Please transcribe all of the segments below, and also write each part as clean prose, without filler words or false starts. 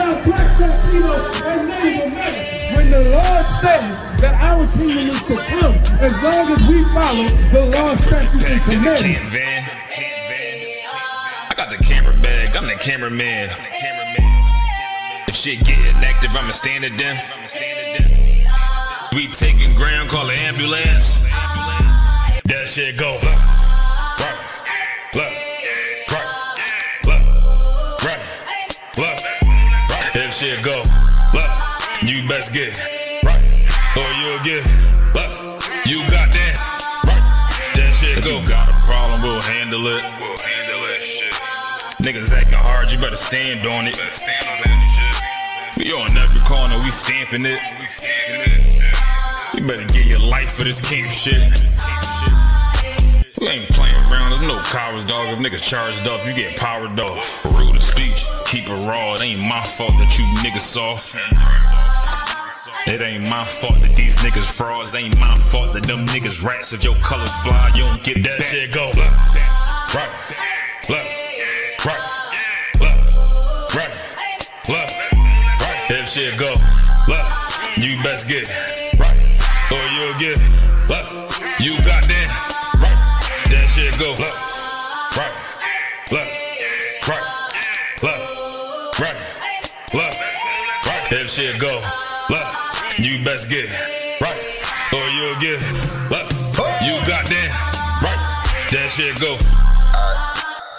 our black, Latino, and Native American. When the Lord says that our kingdom is to come, as long as we follow the law, statutes, and commandments. I got the camera bag, I'm the cameraman. If shit getting active, I'ma stand it down. We taking ground, call an ambulance. That shit go. Look. If shit go, look, you best get right, or you'll get, look, you got that, right, that shit go. If you got a problem, we'll handle it. Niggas acting hard, you better stand on it. We on every corner, we stamping it. You better get your life for this king shit. We ain't playing around, there's no cowards, dog. If niggas charged up, you get powered off. Rude of speech, keep it raw. It ain't my fault that you niggas soft. It ain't my fault that these niggas frauds. It ain't my fault that them niggas rats. If your colors fly, you don't get that shit go. Right. If shit go, look, you best get right, or you'll get, look, you got that. That shit go, look. If shit go, look, you best get right, or you'll get, look, you got that, right, that shit go.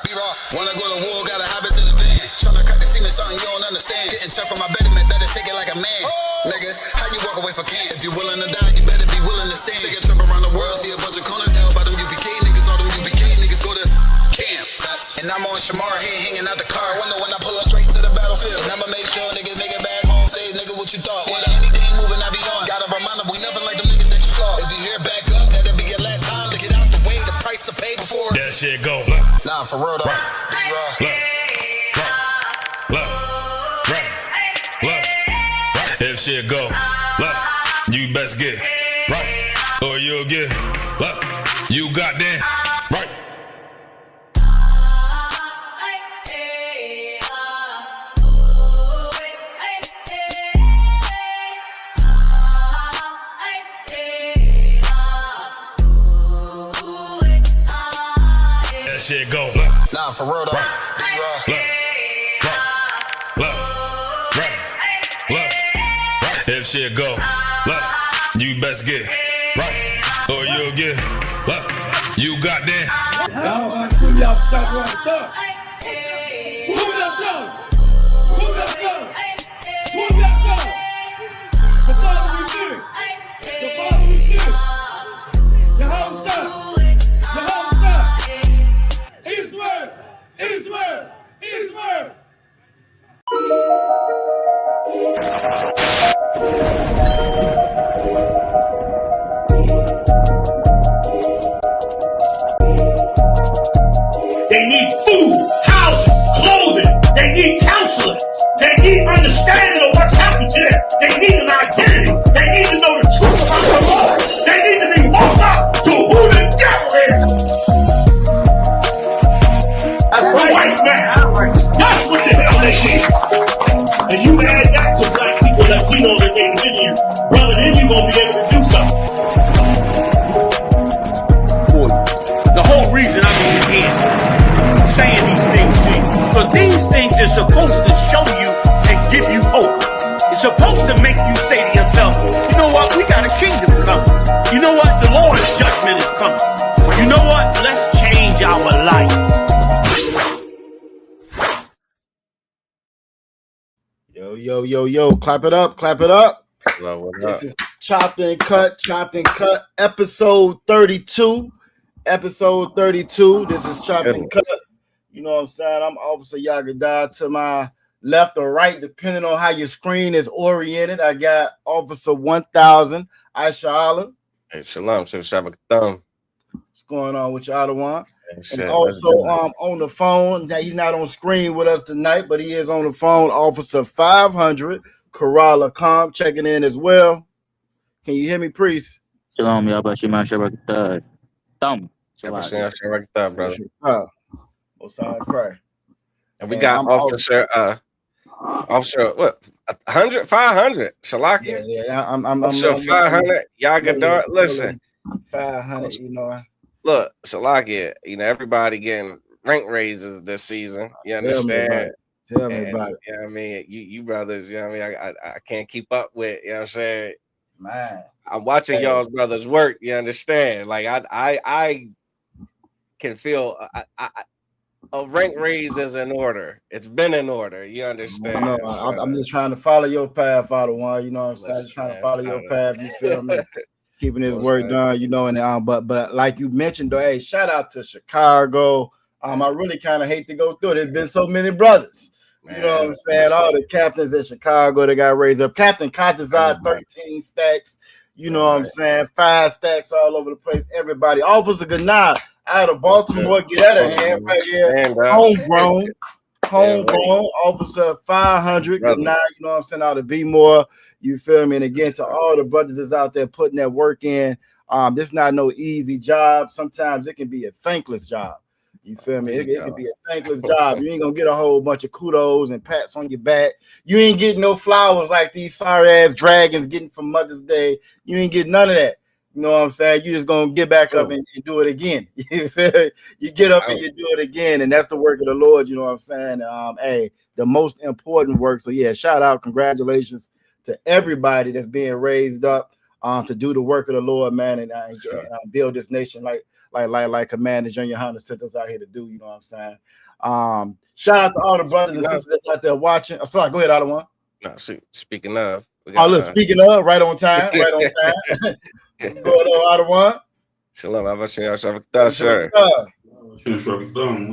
B-Raw, wanna go to war, gotta hop into the van. Tryna cut the semen, something you don't understand. Getting checked from my betterment, better take it like a man. Nigga, how you walk away for camp? If you willing to die, you better be willing to stand. Take a trip around the world, see a bunch of corners held by them UPK niggas. All them UPK niggas go to camp. And I'm on Shamar head hanging out the car. Wonder when I pull up straight to the battlefield. And I'ma make sure niggas make it back home. Say, nigga, what you thought? Well, anything moving, I be on. Gotta remind them, we nothing like them niggas that you saw. If you hear back up, that'll be your last time to get out the way. The price to pay before. That shit go. Nah, for real though. Look. If shit go, look, you best get right, or you'll get, look, you got that, right. That shit go, look. Nah, for real though. Look. If shit go, look, you best get right, or you'll get, look, you got that. How about swim y'all shot right there? Move that song! Move that song! Move that song! The Father we fear! The Father we fear! Yehovah! Yehovah! Israel! They need food, housing, clothing. They need counseling. They need understanding of what's happened to them. They need an identity. They need to know the truth about the Lord. They need to be woke up to who the devil is. That's a white man. That's what the hell they need. And you add that to black people, Latinos, and Native Indians, brother, then you're going to be able to do something. The whole reason I'm here saying these things to you, because these things are supposed to show you and give you hope. It's supposed to make you say to yourself, you know what, we got a kingdom coming. You know what, the Lord's judgment is coming. You know what, let's change our life. Yo, clap it up. What up? This is Chopped and Cut, episode 32. This is Chopped and Cut. You know what I'm saying? I'm Officer Yagadai. To my left or right, depending on how your screen is oriented, I got Officer 1000, Aisha Allah. Hey, shalom, Shabbat Thumb. What's going on with you, Adawan? Hey, and also on the phone, he's not on screen with us tonight, but he is on the phone, Officer 500, Karala Khan, checking in as well. Can you hear me, Priest? Shalom, Yabashima Shabbat Thumb. Shabbat Thumb, brother. Osana Cry. And we got Officer Offshore, what? 100, 500. Salakia. Yeah. I'm Offshore 500. Yaga Dart. Listen, 500. You know. look, Salakia. You know, everybody getting rank raises this season. You understand? Tell me about it. You know what I mean? You brothers, you know what I mean? I can't keep up with, you know what I'm saying? Man. I'm watching y'all's brothers work, you understand? Like I can feel a rank raise is in order. It's been in order, you understand? No, I'm just trying to follow your path, Father One. You know what I'm saying? Just trying to follow your path, you feel me? Keeping his work done, you know, and but like you mentioned, though, hey, shout out to Chicago. I really kind of hate to go through it. There's been so many brothers. You know what I'm saying? All the captains in Chicago, they got raised up. Captain Contazad, 13 stacks. You know what I'm saying? 5 stacks all over the place. Everybody. Officer Gannad out of Baltimore. Get out of hand right here. Homegrown. Officer 500. Gannad, you know what I'm saying? Out of B-More. You feel me? And again, to all the brothers that's out there putting that work in. This is not no easy job. Sometimes it can be a thankless job. You feel me? It can be a thankless job. You ain't gonna get a whole bunch of kudos and pats on your back. You ain't getting no flowers like these sorry ass dragons getting from Mother's Day. You ain't getting none of that. You know what I'm saying? You just gonna get back up and do it again. You get up and you do it again, and that's the work of the Lord. You know what I'm saying? Hey, the most important work. So yeah, shout out, congratulations to everybody that's being raised up to do the work of the Lord, man, and build this nation like Commander Junior Hunter sent us out here to do. You know what I'm saying? Shout out to all the brothers and sisters that's out there watching. Oh, sorry, go ahead, other one. No, speaking of, speaking of, right on time. What's going on, other one? Shalom, how about you? Sir. What's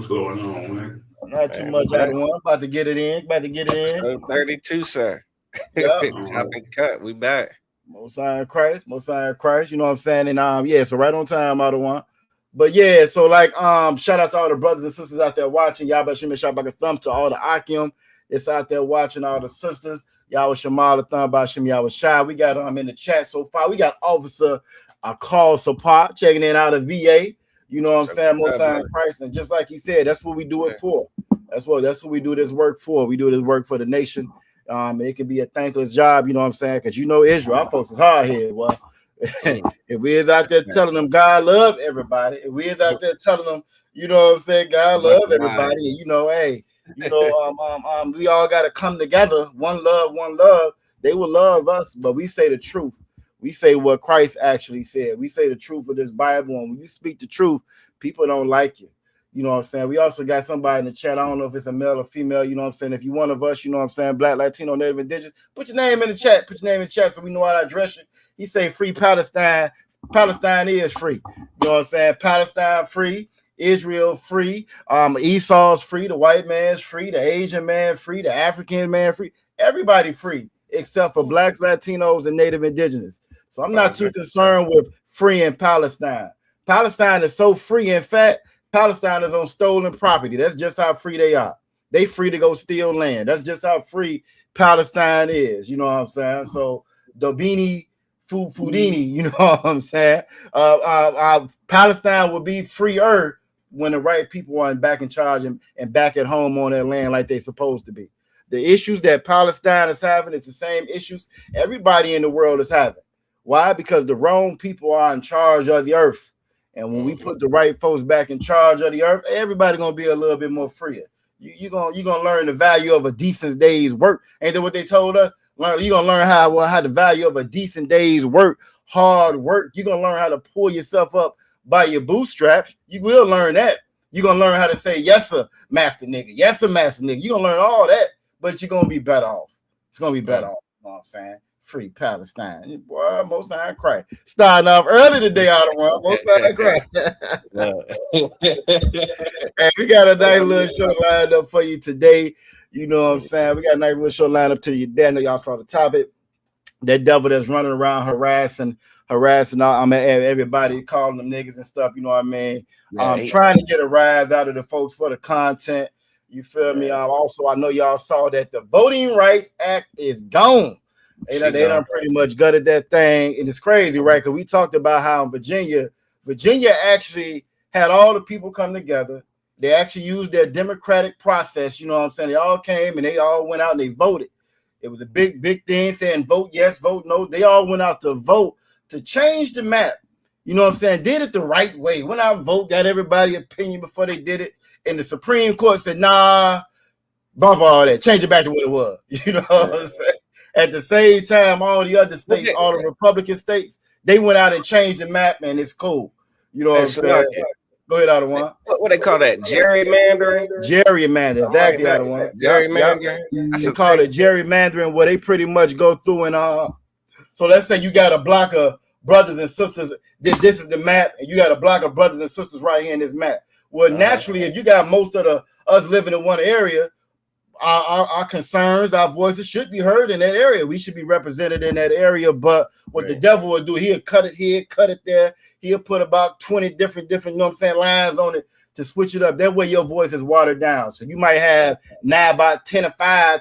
going on, man? Not too much, other one. About to get it in. 32, sir. Chopping cut. We back. Most High in Christ. You know what I'm saying? And so right on time, other one. But yeah, so like shout out to all the brothers and sisters out there watching. Y'all better shoot back a thumb to all the Akim that's out there watching, all the sisters. Y'all was Shamal, the thumb by Shim, y'all was shy. We got in the chat so far. We got Officer Carl Sapar checking in out of VA. You know what I'm saying? Most High in Christ. And just like he said, that's what we do it for. That's what we do this work for. We do this work for the nation. It can be a thankless job, you know what I'm saying? Because you know Israel, our folks is hard here. Well, if we is out there telling them God love everybody, if we is out there telling them, you know what I'm saying, God love everybody, and you know, hey, you know, we all got to come together, one love. They will love us, but we say the truth. We say what Christ actually said. We say the truth of this Bible, and when you speak the truth, people don't like you. You know what I'm saying? We also got somebody in the chat. I don't know if it's a male or female. You know what I'm saying? If you're one of us, you know what I'm saying? Black, Latino, Native, Indigenous. Put your name in the chat. Put your name in the chat so we know how to address you. He say free Palestine. Palestine is free. You know what I'm saying? Palestine free. Israel free. Esau's free. The white man's free. The Asian man free. The African man free. Everybody free except for blacks, Latinos, and Native Indigenous. So I'm not too concerned with free in Palestine. Palestine is so free. In fact, Palestine is on stolen property. That's just how free they are. They free to go steal land. That's just how free Palestine is. You know what I'm saying? So Dobini Fudini, you know what I'm saying? Palestine will be freer when the right people are back in charge and back at home on their land like they're supposed to be. The issues that Palestine is having is the same issues everybody in the world is having. Why? Because the wrong people are in charge of the earth. And when we put the right folks back in charge of the earth, everybody gonna be a little bit more freer. You're gonna learn the value of a decent day's work. Ain't that what they told us? You're gonna learn how the value of a decent day's work, hard work. You're gonna learn how to pull yourself up by your bootstraps. You will learn that. You're gonna learn how to say yes, sir, master nigga. Yes, sir, master nigga. You're gonna learn all that, but you're gonna be better off. It's gonna be better off. You know what I'm saying? Free Palestine. Boy, Most High Christ. Starting off early today, out of one. Most High Christ. Hey, we got a nice little show lined up for you today. You know what I'm saying? We got a nice little show lined up to you. I know y'all saw the topic. That devil that's running around harassing everybody, calling them niggas and stuff. You know what I mean? Trying to get a rise out of the folks for the content. You feel me? Also, I know y'all saw that the Voting Rights Act is gone. They done pretty much gutted that thing. And it's crazy, right? Because we talked about how in Virginia actually had all the people come together They actually used their democratic process. You know what I'm saying? They all came and they all went out and they voted. It was a big thing saying vote yes, vote no. They all went out to vote to change the map. You know what I'm saying? Did it the right way. Went out and vote, got everybody's opinion before they did it. And the Supreme Court said, nah, bump all that. Change it back to what it was. You know what I'm saying? At the same time, all the other states, all the Republican states, they went out and changed the map, and it's cool. You know what I'm saying? Go ahead, Ottawa. What they call that? Gerrymandering? Gerrymandering, exactly, Ottawa. Gerrymandering. I should call it gerrymandering, where they pretty much go through and so let's say you got a block of brothers and sisters. This is the map, and you got a block of brothers and sisters right here in this map. Well, naturally, if you got most of us living in one area, our concerns, our voices should be heard in that area. We should be represented in that area. But what the devil will do, he'll cut it here, cut it there. He'll put about 20 different, you know what I'm saying, lines on it to switch it up. That way your voice is watered down. So you might have now about 10 or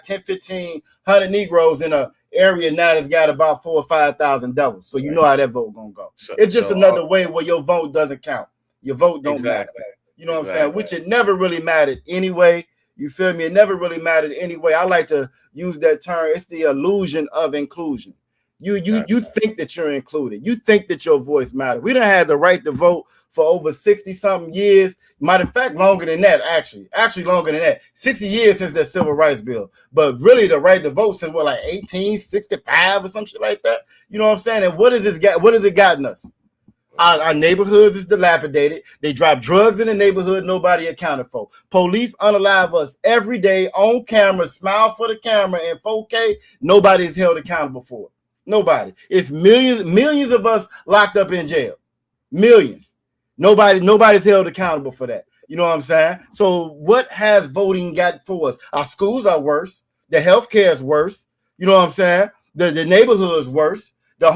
15, 100 Negroes in a area now that's got about 4,000 or 5,000 devils. So you know how that vote gonna go. It's just another way where your vote doesn't count. Your vote don't matter. You know what I'm saying? Which it never really mattered anyway. You feel me? It never really mattered anyway. I like to use that term. It's the illusion of inclusion. You think that you're included. You think that your voice matters. We done had the right to vote for over 60-something years. Matter of fact, longer than that, actually longer than that. 60 years since that civil rights bill. But really the right to vote since like 1865 or some shit like that. You know what I'm saying? And what has it gotten us? Our neighborhoods is dilapidated. They drop drugs in the neighborhood nobody accounted for. Police unalive us every day on camera, smile for the camera in 4K. Nobody is held accountable for it. Nobody. It's millions of us locked up in jail. Millions. Nobody's held accountable for that. You know what I'm saying? So what has voting got for us? Our schools are worse. The healthcare is worse. You know what I'm saying? The neighborhood is worse. The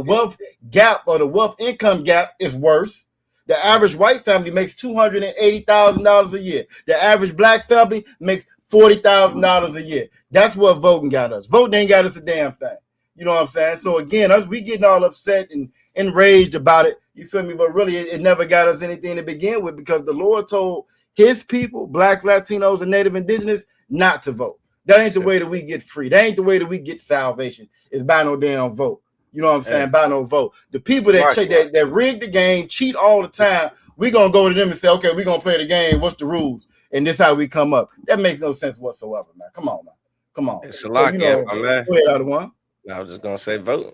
wealth gap or the wealth income gap is worse. The average white family makes $280,000 a year. The average black family makes $40,000 a year. That's what voting got us. Voting ain't got us a damn thing. You know what I'm saying? So again, we getting all upset and enraged about it. You feel me? But really, it never got us anything to begin with because the Lord told his people, blacks, Latinos, and Native Indigenous, not to vote. That ain't the way that we get free. That ain't the way that we get salvation. It's by no damn vote. You know what I'm saying? By no vote. The people that rig the game, cheat all the time, we're going to go to them and say, okay, we're going to play the game. What's the rules? And this is how we come up. That makes no sense whatsoever, man. Come on, man. Come on. It's a lot, my man. Go ahead, other one. I was just going to say vote.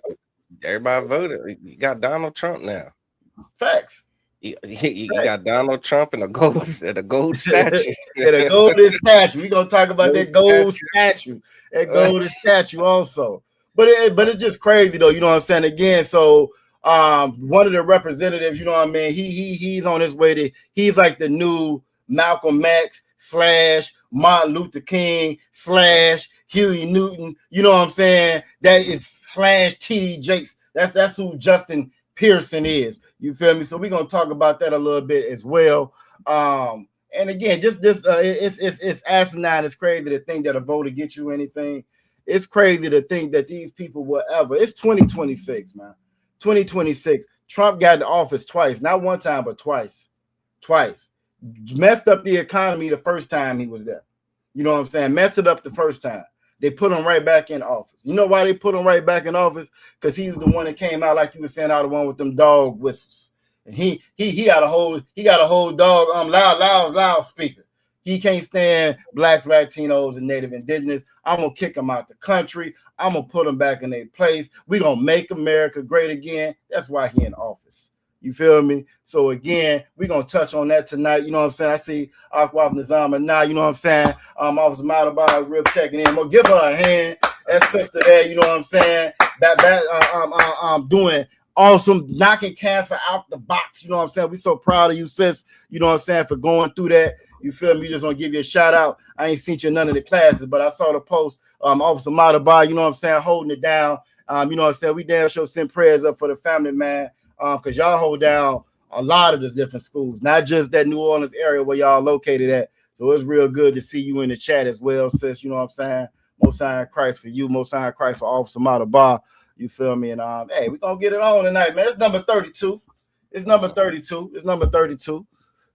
Everybody voted. You got Donald Trump now. Facts. You got Donald Trump and a gold statue. And a golden statue. We're gonna talk about that gold statue. That golden statue also. But it's just crazy though, you know what I'm saying? Again, so one of the representatives, you know what I mean, he's on his way to, he's like the new Malcolm X / Martin Luther King / Huey Newton, you know what I'm saying? That is / TD Jakes. That's who Justin Pearson is. You feel me? So we're gonna talk about that a little bit as well. And again, it's asinine. It's crazy to think that a vote to get you anything. It's crazy to think that these people will ever. It's 2026, man. 2026. Trump got into office twice, not one time, but twice. Messed up the economy the first time he was there. You know what I'm saying? Messed it up the first time. They put him right back in office. You know why they put him right back in office? Because he was the one that came out, like you were saying, out the one with them dog whistles. And he got a whole dog loud speaker. He can't stand blacks, Latinos, and Native Indigenous. I'm gonna kick him out the country. I'm gonna put him back in their place. We're gonna make America great again. That's why he in office. You feel me? So again, we're gonna touch on that tonight. You know what I'm saying? I see Aquaf Nizama now, you know what I'm saying? Officer Matabar real checking in. We'll give her a hand. That sister there, you know what I'm saying? That doing awesome, knocking cancer out the box. You know what I'm saying? We so proud of you, sis. You know what I'm saying, for going through that. You feel me? Just want to give you a shout out. I ain't seen you in none of the classes, but I saw the post. Officer Matabar, you know what I'm saying, holding it down. You know what I'm saying? We damn sure send prayers up for the family, man. Because y'all hold down a lot of the different schools, not just that New Orleans area where y'all located at. So it's real good to see you in the chat as well, sis. You know what I'm saying? Most High in Christ for you, Most High in Christ for Officer Matabar. You feel me? And hey, we're gonna get it on tonight, man. It's number 32.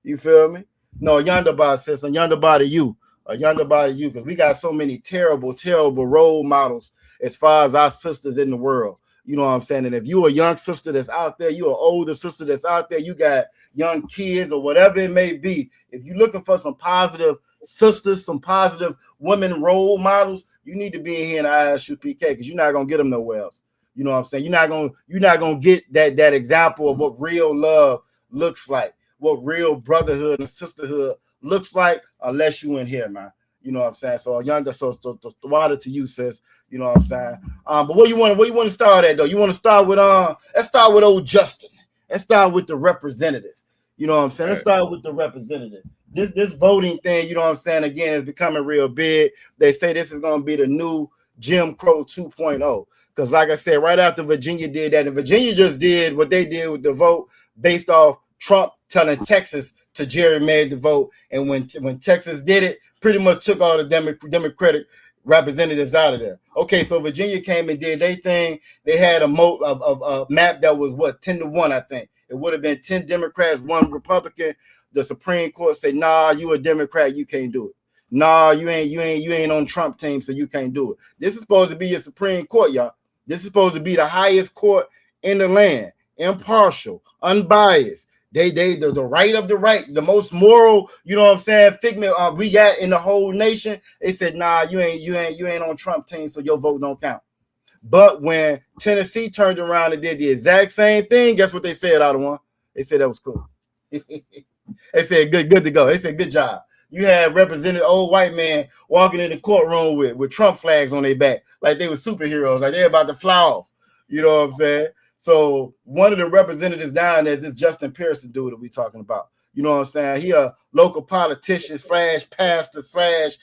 You You feel me? No, yonder body, sis, a yonder body you. A yonder body you, because we got so many terrible, terrible role models as far as our sisters in the world. You know what I'm saying? And if you a young sister that's out there, you an older sister that's out there, you got young kids or whatever it may be. If you're looking for some positive sisters, some positive women role models, you need to be in here in ISUPK because you're not gonna get them nowhere else. You know what I'm saying? You're not gonna get that example of what real love looks like, what real brotherhood and sisterhood looks like, unless you in here, man. You know what I'm saying? So yonder, so water to you, sis. You know what I'm saying? But where you want to start at though? You want to start with let's start with old Justin. Let's start with the representative. You know what I'm saying? Let's start with the representative. This voting thing, you know what I'm saying, again, is becoming real big. They say this is going to be the new Jim Crow 2.0. Because like I said, right after Virginia did that, and Virginia just did what they did with the vote based off Trump telling Texas to gerrymander the vote. And when Texas did it, pretty much took all the Democratic representatives out of there. Okay, so Virginia came and did their thing. They had a map that was 10-1, I think. It would have been 10 Democrats, 1 Republican. The Supreme Court said, nah, you a Democrat, you can't do it. Nah, you ain't on Trump team, so you can't do it. This is supposed to be your Supreme Court, y'all. This is supposed to be the highest court in the land, impartial, unbiased. The right of the right, the most moral, you know what I'm saying, figment we got in the whole nation. They said, nah, you ain't on Trump team, so your vote don't count. But when Tennessee turned around and did the exact same thing, guess what they said, Ottawa? They said that was cool. They said good to go. They said good job. You had represented old white man walking in the courtroom with Trump flags on their back, like they were superheroes, like they're about to fly off. You know what I'm saying? So one of the representatives down there, this Justin Pearson dude that we talking about. You know what I'm saying? He a local politician / pastor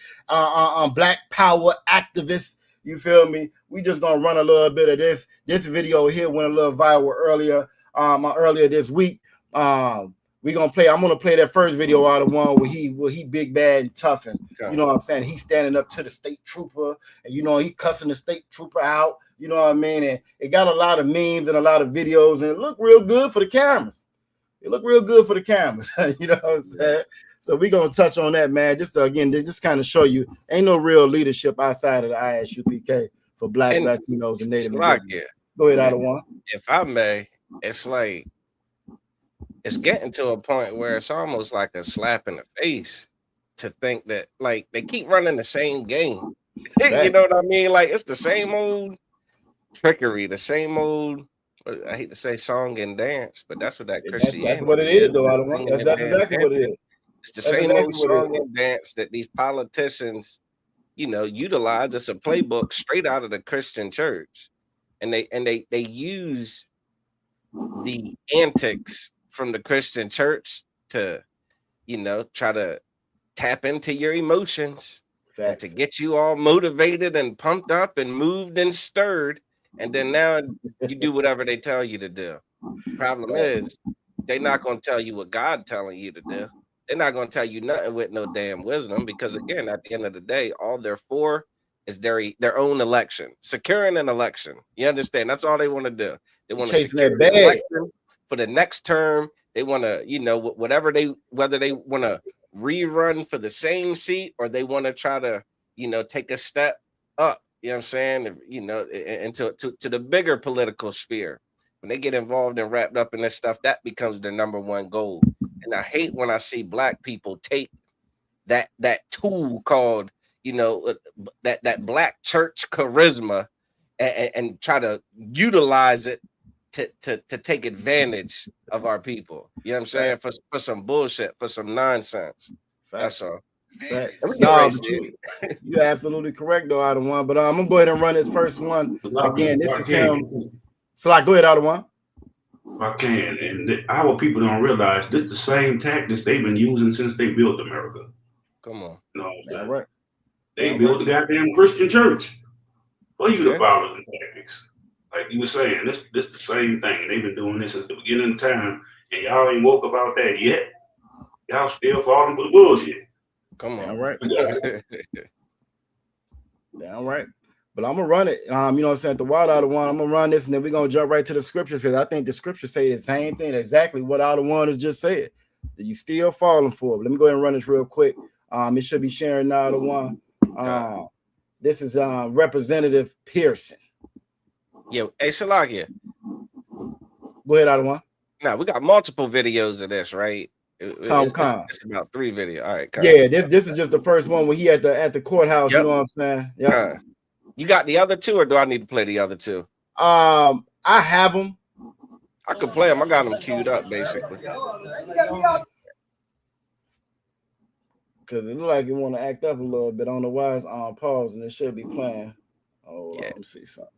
/ black power activist. You feel me? We just gonna run a little bit of this. This video here went a little viral earlier this week. I'm gonna play that first video out of one where he big bad and tough, and you know what I'm saying, he's standing up to the state trooper, and you know he cussing the state trooper out, you know what I mean, and it got a lot of memes and a lot of videos, and it looked real good for the cameras. You know what I'm saying? So we gonna touch on that, man. Just kind of show you ain't no real leadership outside of the ISUPK for blacks, Latinos, and Native Americans. Go ahead, Ottawa. If I may, it's like it's getting to a point where it's almost like a slap in the face to think that like they keep running the same game. You know what I mean? Like it's the same old trickery, the same old, I hate to say song and dance, but that's what that Christianity that's what it is, though. I don't want that's exactly what it is. It's the same old song and dance that these politicians, you know, utilize. It's a playbook straight out of the Christian church. And they use the antics from the Christian church to, you know, try to tap into your emotions and to get you all motivated and pumped up and moved and stirred. And then now you do whatever they tell you to do. Problem is, they're not going to tell you what God telling you to do. They're not going to tell you nothing with no damn wisdom, because again, at the end of the day, all they're for is their own election, securing an election. You understand? That's all they want to do. They want to secure an election for the next term. They want to, you know, whether they want to rerun for the same seat or they want to try to, you know, take a step up. You know what I'm saying? You know, into to the bigger political sphere. When they get involved and wrapped up in this stuff, that becomes their number one goal. And I hate when I see black people take that tool called, you know, that black church charisma and try to utilize it to take advantage of our people. You know what I'm saying? For some bullshit, for some nonsense. That's all. No, you're absolutely correct, though, out of one. But I'm gonna go ahead and run this first one again. This is him. So, like, go ahead, out of one. I can, and our people don't realize this is the same tactics they've been using since they built America. Come on, no, that's right. They built the goddamn Christian church for you to follow the tactics. Like you were saying, this the same thing, and they've been doing this since the beginning of time, and y'all ain't woke about that yet. Y'all still falling for the bullshit. Come on, all right. All right. But I'm gonna run it. You know what I'm saying? The wild out of one. I'm gonna run this, and then we're gonna jump right to the scriptures, because I think the scriptures say the same thing, exactly what out of one has just said. that you still falling for. But let me go ahead and run this real quick. It should be sharing now the one. This is Representative Pearson. Yo, hey, Shalakia. Go ahead, Ottawa. Now we got multiple videos of this, right? It's about 3 videos. All right, yeah, this is just the first one when he at the courthouse. Yep. You know what I'm saying? Yeah. You got the other 2, or do I need to play the other 2? I have them. I could play them. I got them queued up, basically. Because it look like you want to act up a little bit. I don't know why it's on pause and it should be playing. Oh, yeah. Let me see something.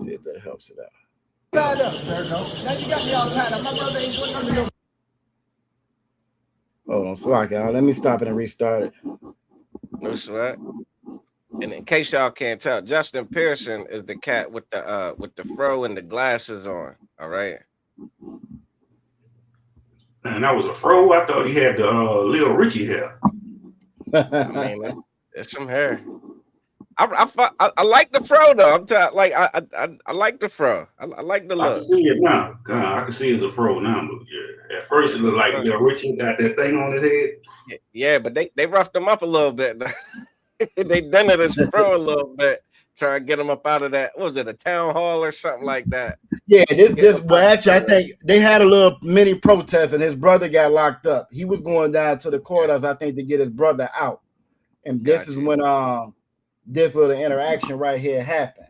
See if that helps it out. Now you got me all tied up. My brother ain't doing nothing. Hold on, slack out. Let me stop it and restart it. No sweat. And in case y'all can't tell, Justin Pearson is the cat with the fro and the glasses on. All right. Man, that was a fro. I thought he had the Lil Richie hair. I mean, it's some hair. I like the fro though. I like the fro. I like the look. I can see it now. God, I can see it's a fro now. But yeah, at first it looked like Lil Richie got that thing on his head. Yeah, but they roughed him up a little bit. They done it as fro a little bit, trying to get him up out of that. What was it, a town hall or something like that? Yeah, actually, I think they had a little mini protest, and his brother got locked up. He was going down to the courthouse, I think, to get his brother out. And this is when this little interaction right here happened.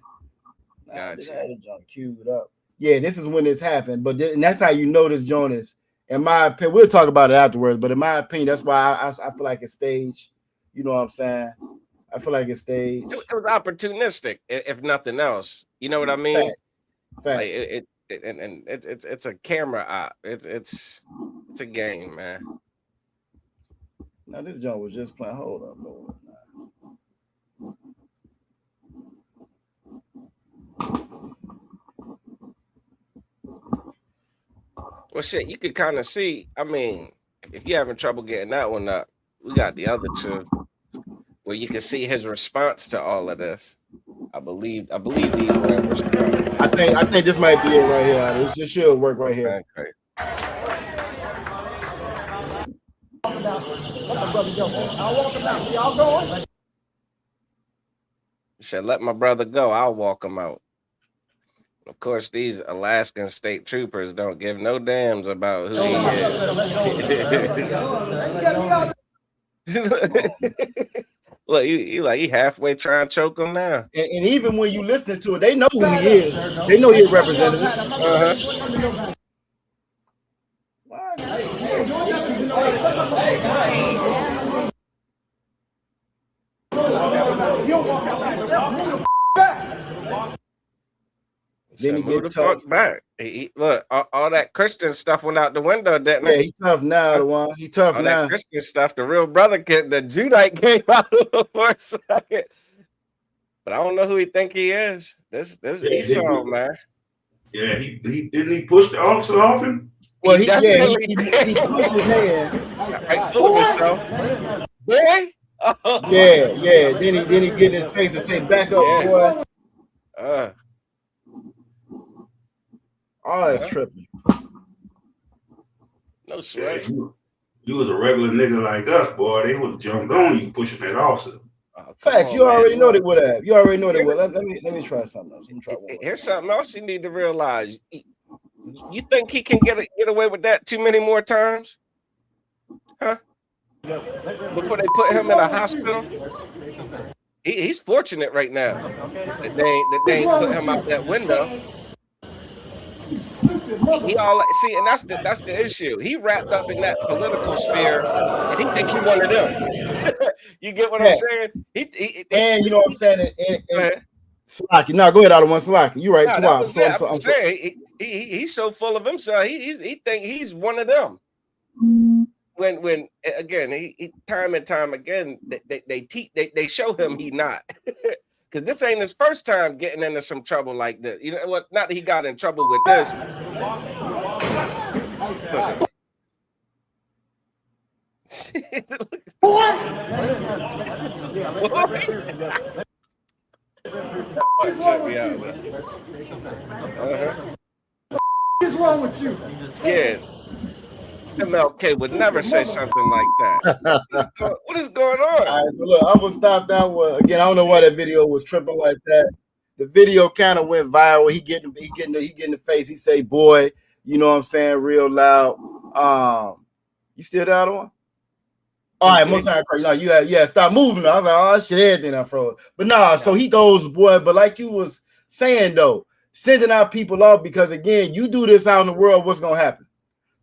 Gotcha. I had the joint queued up. Yeah, this is when this happened. But and that's how you know this joint is. In my opinion, we'll talk about it afterwards. But in my opinion, that's why I feel like it's staged. You know what I'm saying? I feel like it's staged. It was opportunistic, if nothing else. You know what I mean? Fact. Like it's a camera op. It's a game, man. Now this joint was just playing. Hold up, Well, shit, you could kind of see. I mean, if you're having trouble getting that one up, we got the other 2 where you can see his response to all of this. I believe these numbers. I think this might be it right here. This should work right here. Okay. He said, "Let my brother go. I'll walk him out." Of course, these Alaskan state troopers don't give no damns about who he is. Look, he halfway trying to choke him now. And even when you listen to it, they know who he is. They know he's a representative. Then he moved the fuck back. Look, all that Christian stuff went out the window, didn't it? Yeah, he tough now, the one. He tough all now. That Christian stuff, the real brother kid, the Judite came out for a second. But I don't know who he think he is. This Esau, man. Yeah, he didn't he push the officer off him? Well, he pushed his hand. I told himself. Boy. Yeah. Then he get in his face and say, "Back up, boy." Oh, that's tripping. No sweat. Yeah, you was a regular nigga like us, boy. They would have jumped on you pushing that officer. Facts, you already know they would have. You already know they would. Let me try something else. Let me try one. Here's something else you need to realize. You think he can get away with that too many more times? Huh? Before they put him in a hospital? He's fortunate right now that they ain't put him out that window. He all see, and that's the issue. He wrapped up in that political sphere, and he think he one of them. You get what I'm saying? And you know what I'm saying? And Salaki, no, go ahead, out of one Salaki. You right, I'm saying he's so full of himself. He think he's one of them. When again, he time and time again, they show him he not. Because this ain't his first time getting into some trouble like this. You know what? Not that he got in trouble with this. Check me out, man. What's wrong with you? Yeah. MLK would never say something like that. What is going on? All right, so look, I'm gonna stop that one again. I don't know why that video was tripping like that. The video kind of went viral. He getting the face. He say, "Boy," you know what I'm saying, real loud. You still there, other one? All right, most time, no, you stop moving. I was like, oh shit, everything I froze. But nah, so he goes, boy. But like you was saying though, sending out people off because again, you do this out in the world, what's gonna happen?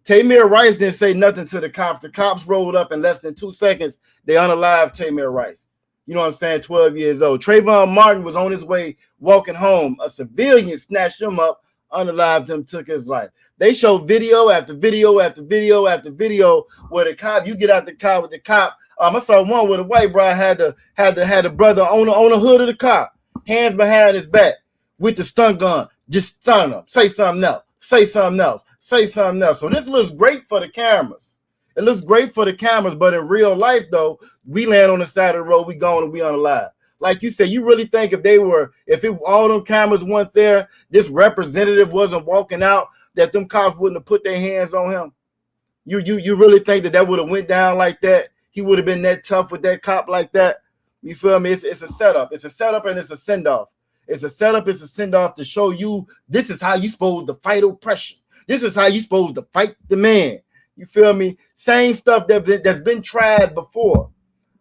Tamir Rice didn't say nothing to the cops. The cops rolled up in less than 2 seconds. They unalived Tamir Rice. You know what I'm saying? 12 years old. Trayvon Martin was on his way walking home. A civilian snatched him up, unalived him, took his life. They show video after video after video after video where the cop, you get out the car with the cop. I saw one where the white bride had the brother on the hood of the car, hands behind his back with the stun gun, just stun him. Say something else. Say something else. Say something else. So this looks great for the cameras. It looks great for the cameras, but in real life, though, we land on the side of the road, we gone and we unalive. Like you said, you really think if all them cameras weren't there, this representative wasn't walking out, that them cops wouldn't have put their hands on him? You really think that would have went down like that? He would have been that tough with that cop like that? You feel me? It's a setup. It's a setup and it's a send-off. It's a setup, it's a send-off to show you this is how you supposed to fight oppression. This is how you supposed to fight the man. You feel me? Same stuff that's been tried before.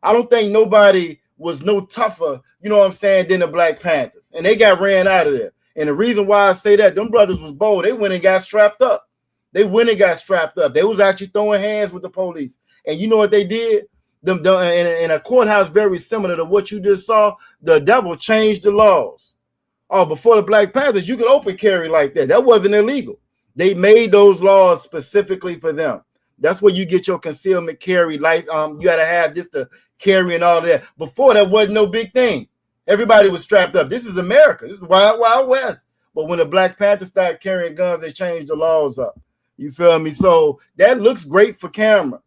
I don't think nobody was no tougher, you know what I'm saying, than the Black Panthers. And they got ran out of there. And the reason why I say that, them brothers was bold. They went and got strapped up. They went and got strapped up. They was actually throwing hands with the police. And you know what they did? In a courthouse very similar to what you just saw, the devil changed the laws. Oh, before the Black Panthers, you could open carry like that. That wasn't illegal. They made those laws specifically for them. That's where you get your concealment carry lights. You got to have just the carry and all that. Before that wasn't no big thing. Everybody was strapped up. This is America. This is Wild Wild West. But when the Black Panthers started carrying guns, they changed the laws up. You feel me? So that looks great for camera,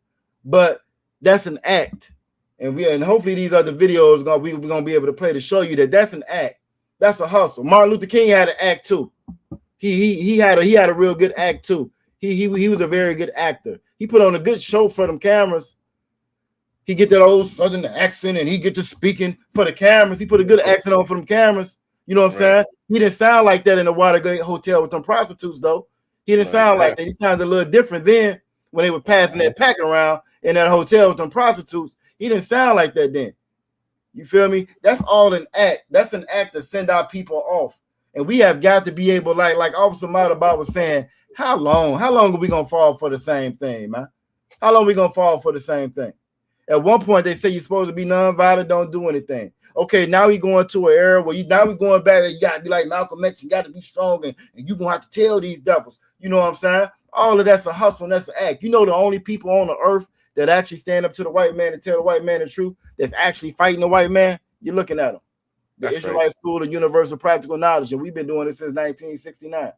but that's an act. And hopefully these other videos we're gonna be able to play to show you that that's an act. That's a hustle. Martin Luther King had an act too. He had a real good act too. He was a very good actor. He put on a good show for them cameras. He get that old Southern accent and he get to speaking for the cameras. He put a good accent on for them cameras. You know what I'm saying? He didn't sound like that in the Watergate Hotel with them prostitutes though. He didn't sound like that. He sounded a little different then when they were passing that pack around in that hotel with them prostitutes. He didn't sound like that then. You feel me? That's all an act. That's an act to send our people off. And we have got to be able, like Officer Matabat was saying, how long are we gonna fall for the same thing, man? How long are we gonna fall for the same thing? At one point, they say you're supposed to be nonviolent, don't do anything. Okay, now we going to an era where we're going back. You got to be like Malcolm X. You got to be strong, and you're going to have to tell these devils. You know what I'm saying? All of that's a hustle, and that's an act. You know the only people on the earth that actually stand up to the white man and tell the white man the truth, that's actually fighting the white man, you're looking at them. The Israelite School of Universal Practical Knowledge, and we've been doing it since 1969.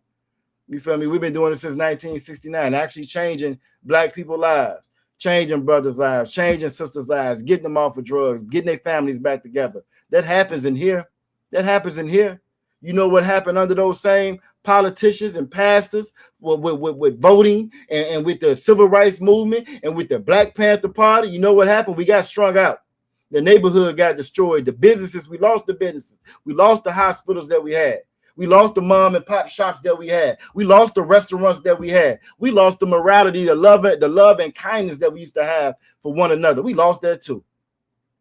You feel me? We've been doing it since 1969, actually changing black people's lives, changing brothers' lives, changing sisters' lives, getting them off of drugs, getting their families back together. That happens in here. That happens in here. You know what happened under those same politicians and pastors with voting and with the civil rights movement and with the Black Panther Party? You know what happened? We got strung out. The neighborhood got destroyed. The businesses, we lost the businesses. We lost the hospitals that we had. We lost the mom and pop shops that we had. We lost the restaurants that we had. We lost the morality, the love and kindness that we used to have for one another. We lost that too.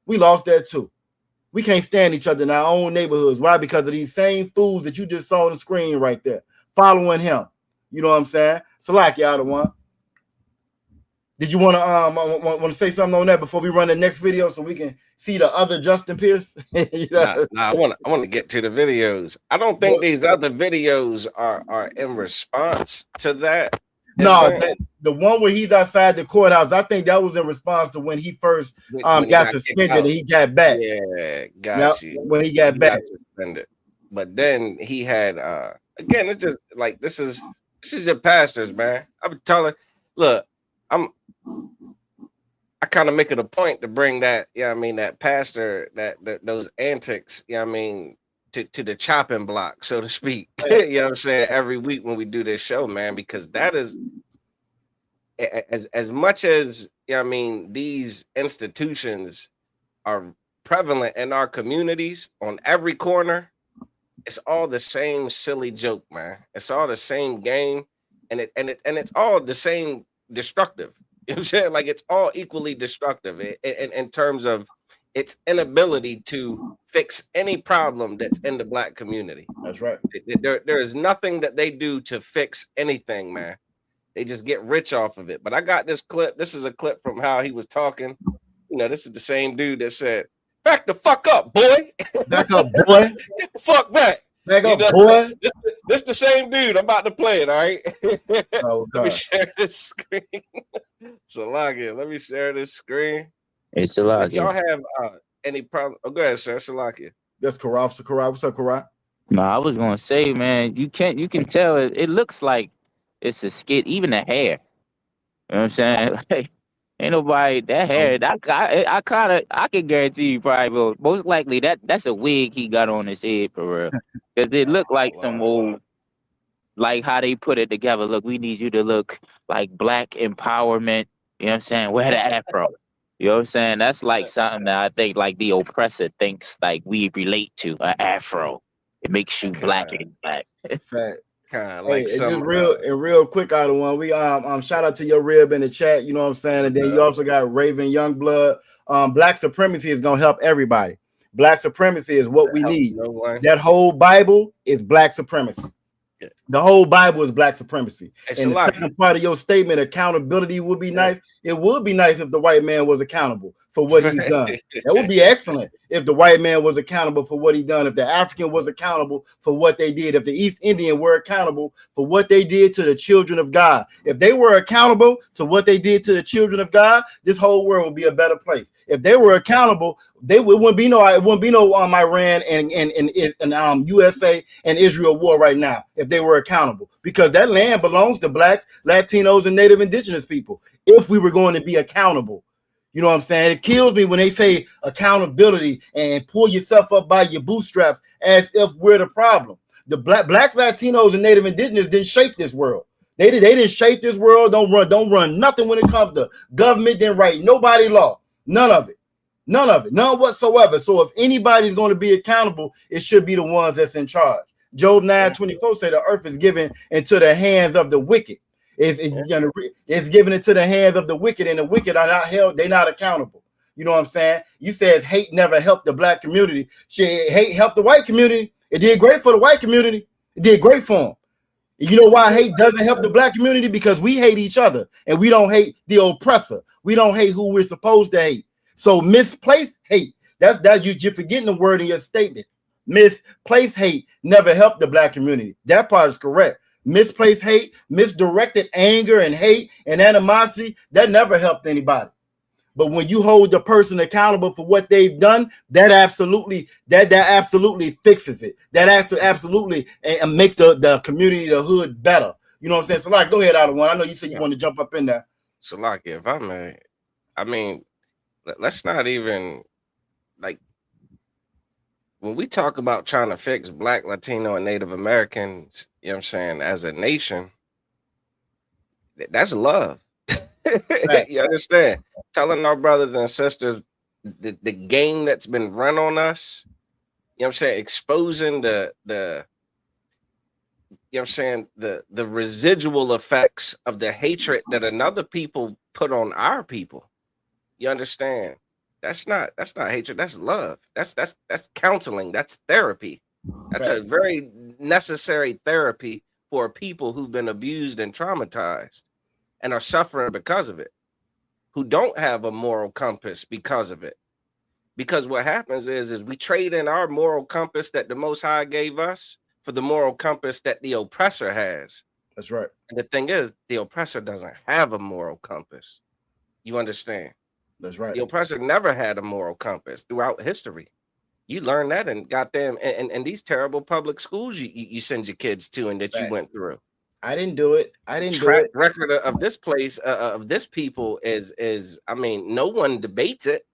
We lost that too. We can't stand each other in our own neighborhoods. Why? Because of these same fools that you just saw on the screen right there, following him. You know what I'm saying? Salaki, y'all the one. Did you want to say something on that before we run the next video so we can see the other Justin Pierce? You know? I want to get to the videos. I don't think these other videos are in response to that. No, the one where he's outside the courthouse, I think that was in response to when he first got suspended and he got back. Yeah, got you. When he got back. Suspended. But then he had again, it's just like this is your pastors, man. I'm telling, look, I kind of make it a point to bring that, that pastor, that those antics, to the chopping block, so to speak. You know what I'm saying? Every week when we do this show, man, because that is as much as I mean, these institutions are prevalent in our communities on every corner. It's all the same silly joke, man. It's all the same game, and it's all the same destructive. You know what I'm saying? Like it's all equally destructive in terms of its inability to fix any problem that's in the Black community. That's right. There is nothing that they do to fix anything, man. They just get rich off of it. But I got this clip. This is a clip from how he was talking. You know, this is the same dude that said, "Back the fuck up, boy. Back up, boy. Get the fuck back. Back up, know, boy." This the same dude. I'm about to play it, all right? Oh, Let me share this screen. Salakia, let me share this screen. Hey, If Salakia. y'all have any problem, go ahead, sir. Salakia. That's Karai. So Karai, what's up, Karai? No, I was gonna say, man, you can tell it looks like it's a skit, even the hair. You know what I'm saying? Like, ain't nobody that hair. I can guarantee you probably will. Most likely that's a wig he got on his head for real. Because it looked like some old, like how they put it together. Look, we need you to look like Black empowerment. You know what I'm saying? Wear the afro. You know what I'm saying? That's like something that I think like the oppressor thinks like we relate to, an afro. It makes you black and black. Fact. Kind of Hey, like and just some real quick out of one. We shout out to your rib in the chat, you know what I'm saying? And then you also got Raven Youngblood. Black supremacy is gonna help everybody. Black supremacy is what we need. no one. That whole Bible is black supremacy. Yeah. The whole Bible is black supremacy. Hey, And the Salaki. second part of your statement, accountability would be nice. It would be nice if the white man was accountable for what he's done. That would be excellent if the white man was accountable for what he done, if the African was accountable for what they did, if the East Indian were accountable for what they did to the children of God. If they were accountable to what they did to the children of God, this whole world would be a better place. If they were accountable, it wouldn't be no Iran and USA and Israel war right now if they were accountable, because that land belongs to Blacks, Latinos, and Native Indigenous people. If we were going to be accountable. You know what I'm saying? It kills me when they say accountability and pull yourself up by your bootstraps as if we're the problem. The Blacks, Latinos, and Native Indigenous didn't shape this world. They didn't shape this world. Don't run nothing when it comes to government. Didn't write nobody law. None of it. None whatsoever. So if anybody's going to be accountable, it should be the ones that's in charge. Job 9:24 say the earth is given into the hands of the wicked. It's given into the hands of the wicked, and the wicked are not held. They're not accountable. You know what I'm saying? You says hate never helped the Black community. Hate helped the white community. It did great for the white community. It did great for them. You know why hate doesn't help the Black community? Because we hate each other, and we don't hate the oppressor. We don't hate who we're supposed to hate. So misplaced hate. That's you're forgetting the word in your statement. Misplaced hate never helped the Black community. That part is correct. Misplaced hate, misdirected anger and hate and animosity, that never helped anybody. But when you hold the person accountable for what they've done, that absolutely fixes it. That absolutely makes the community, the hood better. You know what I'm saying? So like, go ahead, out of one. I know you said you want to jump up in there. So like, if I may, I mean, let's not even like when we talk about trying to fix Black, Latino, and Native Americans, you know what I'm saying, as a nation, that's love. Right. You understand? Telling our brothers and sisters the game that's been run on us, you know what I'm saying, exposing the you know what I'm saying, the residual effects of the hatred that another people put on our people. You understand? That's not hatred, that's love. That's counseling, that's therapy. That's a very necessary therapy for people who've been abused and traumatized and are suffering because of it, who don't have a moral compass because of it. Because what happens is we trade in our moral compass that the Most High gave us for the moral compass that the oppressor has. That's right. And the thing is, the oppressor doesn't have a moral compass. You understand? That's right. The oppressor never had a moral compass throughout history. You learn that in goddamn and these terrible public schools you send your kids to and that you went through. I didn't do it. Track record of this place of this people is I mean, no one debates it.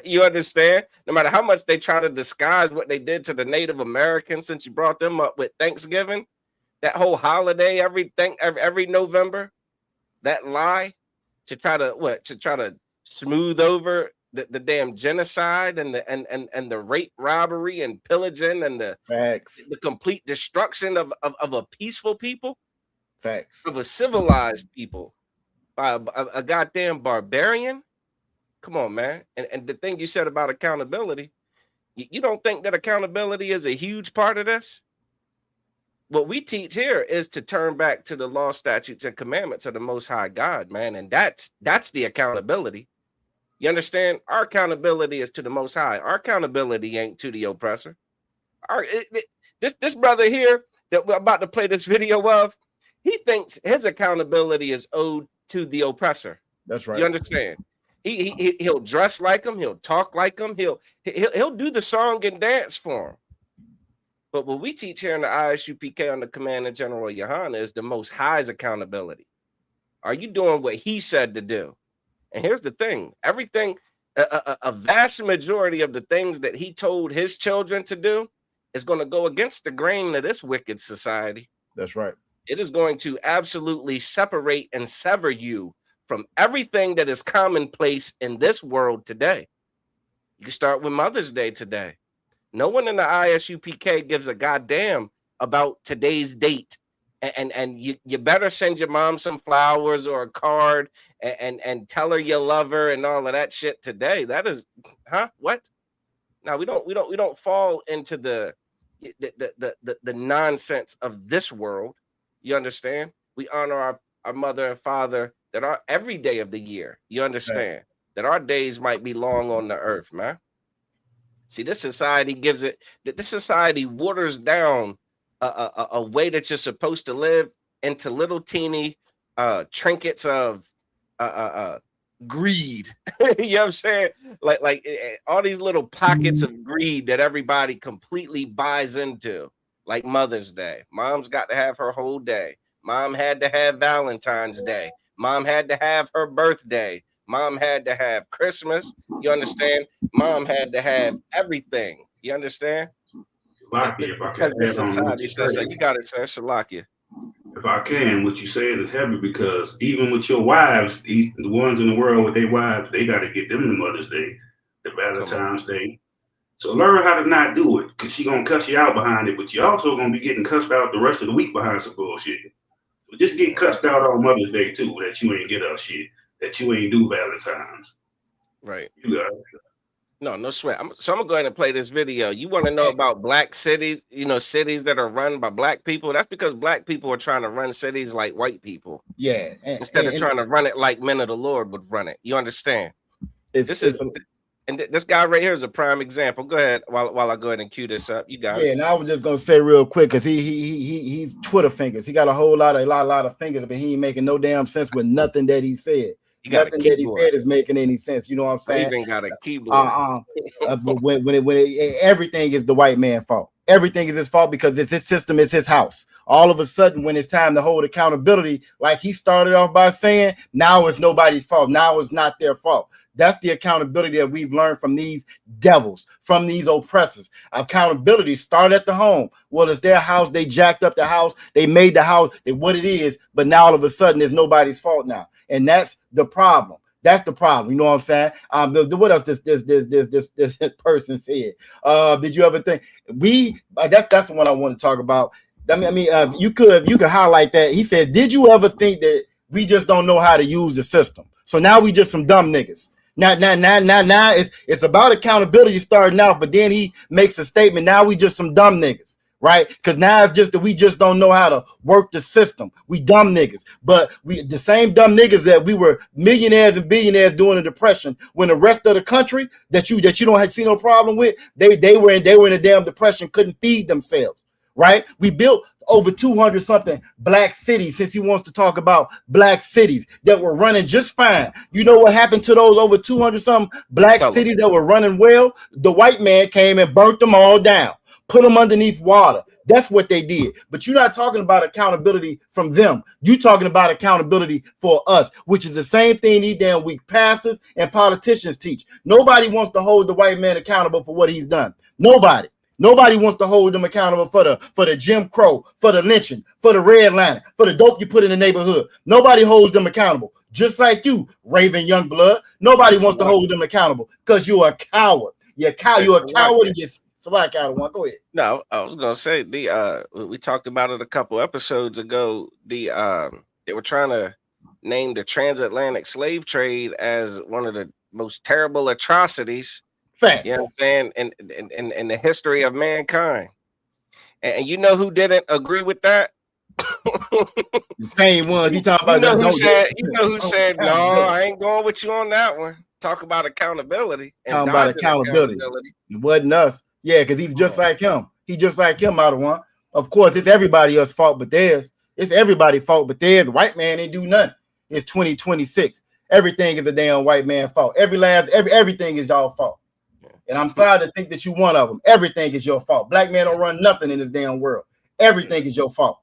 You understand? No matter how much they try to disguise what they did to the Native Americans since you brought them up with Thanksgiving, that whole holiday every November. that lie to try to smooth over the damn genocide and the rape, robbery, and pillaging and the complete destruction of a peaceful people, of a civilized people by a goddamn barbarian. Come on, man. And the thing you said about accountability, you don't think that accountability is a huge part of this? What we teach here is to turn back to the law, statutes, and commandments of the Most High God, man. And that's the accountability. You understand? Our accountability is to the Most High. Our accountability ain't to the oppressor. This brother here that we're about to play this video of, he thinks his accountability is owed to the oppressor. That's right. You understand? He'll dress like him. He'll talk like him. He'll do the song and dance for him. But what we teach here in the ISUPK under command of General Yohana is the Most High's accountability. Are you doing what he said to do? And here's the thing. Everything, a vast majority of the things that he told his children to do is going to go against the grain of this wicked society. That's right. It is going to absolutely separate and sever you from everything that is commonplace in this world today. You can start with Mother's Day today. No one in the ISUPK gives a goddamn about today's date. And you better send your mom some flowers or a card and tell her you love her and all of that shit today. That is, what? Now we don't fall into the nonsense of this world. You understand? We honor our mother and father that are every day of the year. You understand? Right. That our days might be long on the earth, man. See, this society this society waters down a way that you're supposed to live into little teeny trinkets of greed. You know what I'm saying? Like all these little pockets of greed that everybody completely buys into, like Mother's Day. Mom's got to have her whole day. Mom had to have Valentine's Day. Mom had to have her birthday. Mom had to have Christmas. You understand? Mom had to have everything. You understand? Shalakia, if I can add on what you said. You got it, sir. Shalakia. If I can, what you said is heavy because even with your wives, the ones in the world with their wives, they got to get them the Mother's Day, the Valentine's Day. So learn how to not do it because she going to cuss you out behind it, but you also going to be getting cussed out the rest of the week behind some bullshit. So just get cussed out on Mother's Day too, that you ain't get us shit. That you ain't do Valentine's. Right. You got it. No sweat. So I'm gonna go ahead and play this video. You want to know about black cities, cities that are run by black people? That's because black people are trying to run cities like white people. Yeah. Instead of trying to run it like men of the Lord would run it. You understand? This guy right here is a prime example. Go ahead while I go ahead and cue this up. You got it. Yeah, and I was just gonna say real quick because he's Twitter fingers. He got a whole lot of fingers, but he ain't making no damn sense with nothing that he said. Nothing that he said is making any sense. You know what I'm saying? He even got a keyboard. When everything is the white man's fault. Everything is his fault because it's his system, it's his house. All of a sudden, when it's time to hold accountability, like he started off by saying, now it's nobody's fault. Now it's not their fault. That's the accountability that we've learned from these devils, from these oppressors. Accountability start at the home. Well, it's their house. They jacked up the house. They made the house what it is. But now all of a sudden, it's nobody's fault now. And that's the problem. That's the problem. You know what I'm saying? What else this person said? Did you ever think that's the one I want to talk about. I mean, you could highlight that. He says, did you ever think that we just don't know how to use the system? So now we just some dumb niggas. Now it's about accountability starting out, but then he makes a statement. Now we just some dumb niggas. Right? Because now it's just that we just don't know how to work the system. We dumb niggas. But we the same dumb niggas that we were millionaires and billionaires during the Depression, when the rest of the country that you don't have see no problem with, they were in a damn depression, couldn't feed themselves. Right? We built over 200 something black cities, since he wants to talk about black cities that were running just fine. You know what happened to those over 200 something black cities that were running well? The white man came and burnt them all down. Put them underneath water. That's what they did. But you're not talking about accountability from them. You're talking about accountability for us, which is the same thing these damn weak pastors and politicians teach. Nobody wants to hold the white man accountable for what he's done. Nobody. Nobody wants to hold them accountable for the Jim Crow, for the lynching, for the redlining, for the dope you put in the neighborhood. Nobody holds them accountable. Just like you, Raven Youngblood. Nobody wants to hold them accountable because you're a coward. You're a coward. You're a coward. And you're slack out of one. Go ahead. No, I was gonna say we talked about it a couple episodes ago. They were trying to name the transatlantic slave trade as one of the most terrible atrocities. Facts. You know what I'm saying? In the history of mankind. And you know who didn't agree with that? The same ones he talking about. You know who said, no, I ain't going with you on that one. Talk about accountability. Talking about accountability. It wasn't us. Yeah, because he's just like him. He just like him, out of one. Of course, it's everybody else's fault but theirs. It's everybody's fault but theirs. The white man ain't do nothing. It's 2026. Everything is a damn white man fault. Everything is y'all fault. And I'm proud to think that you one of them. Everything is your fault. Black man don't run nothing in this damn world. Everything is your fault.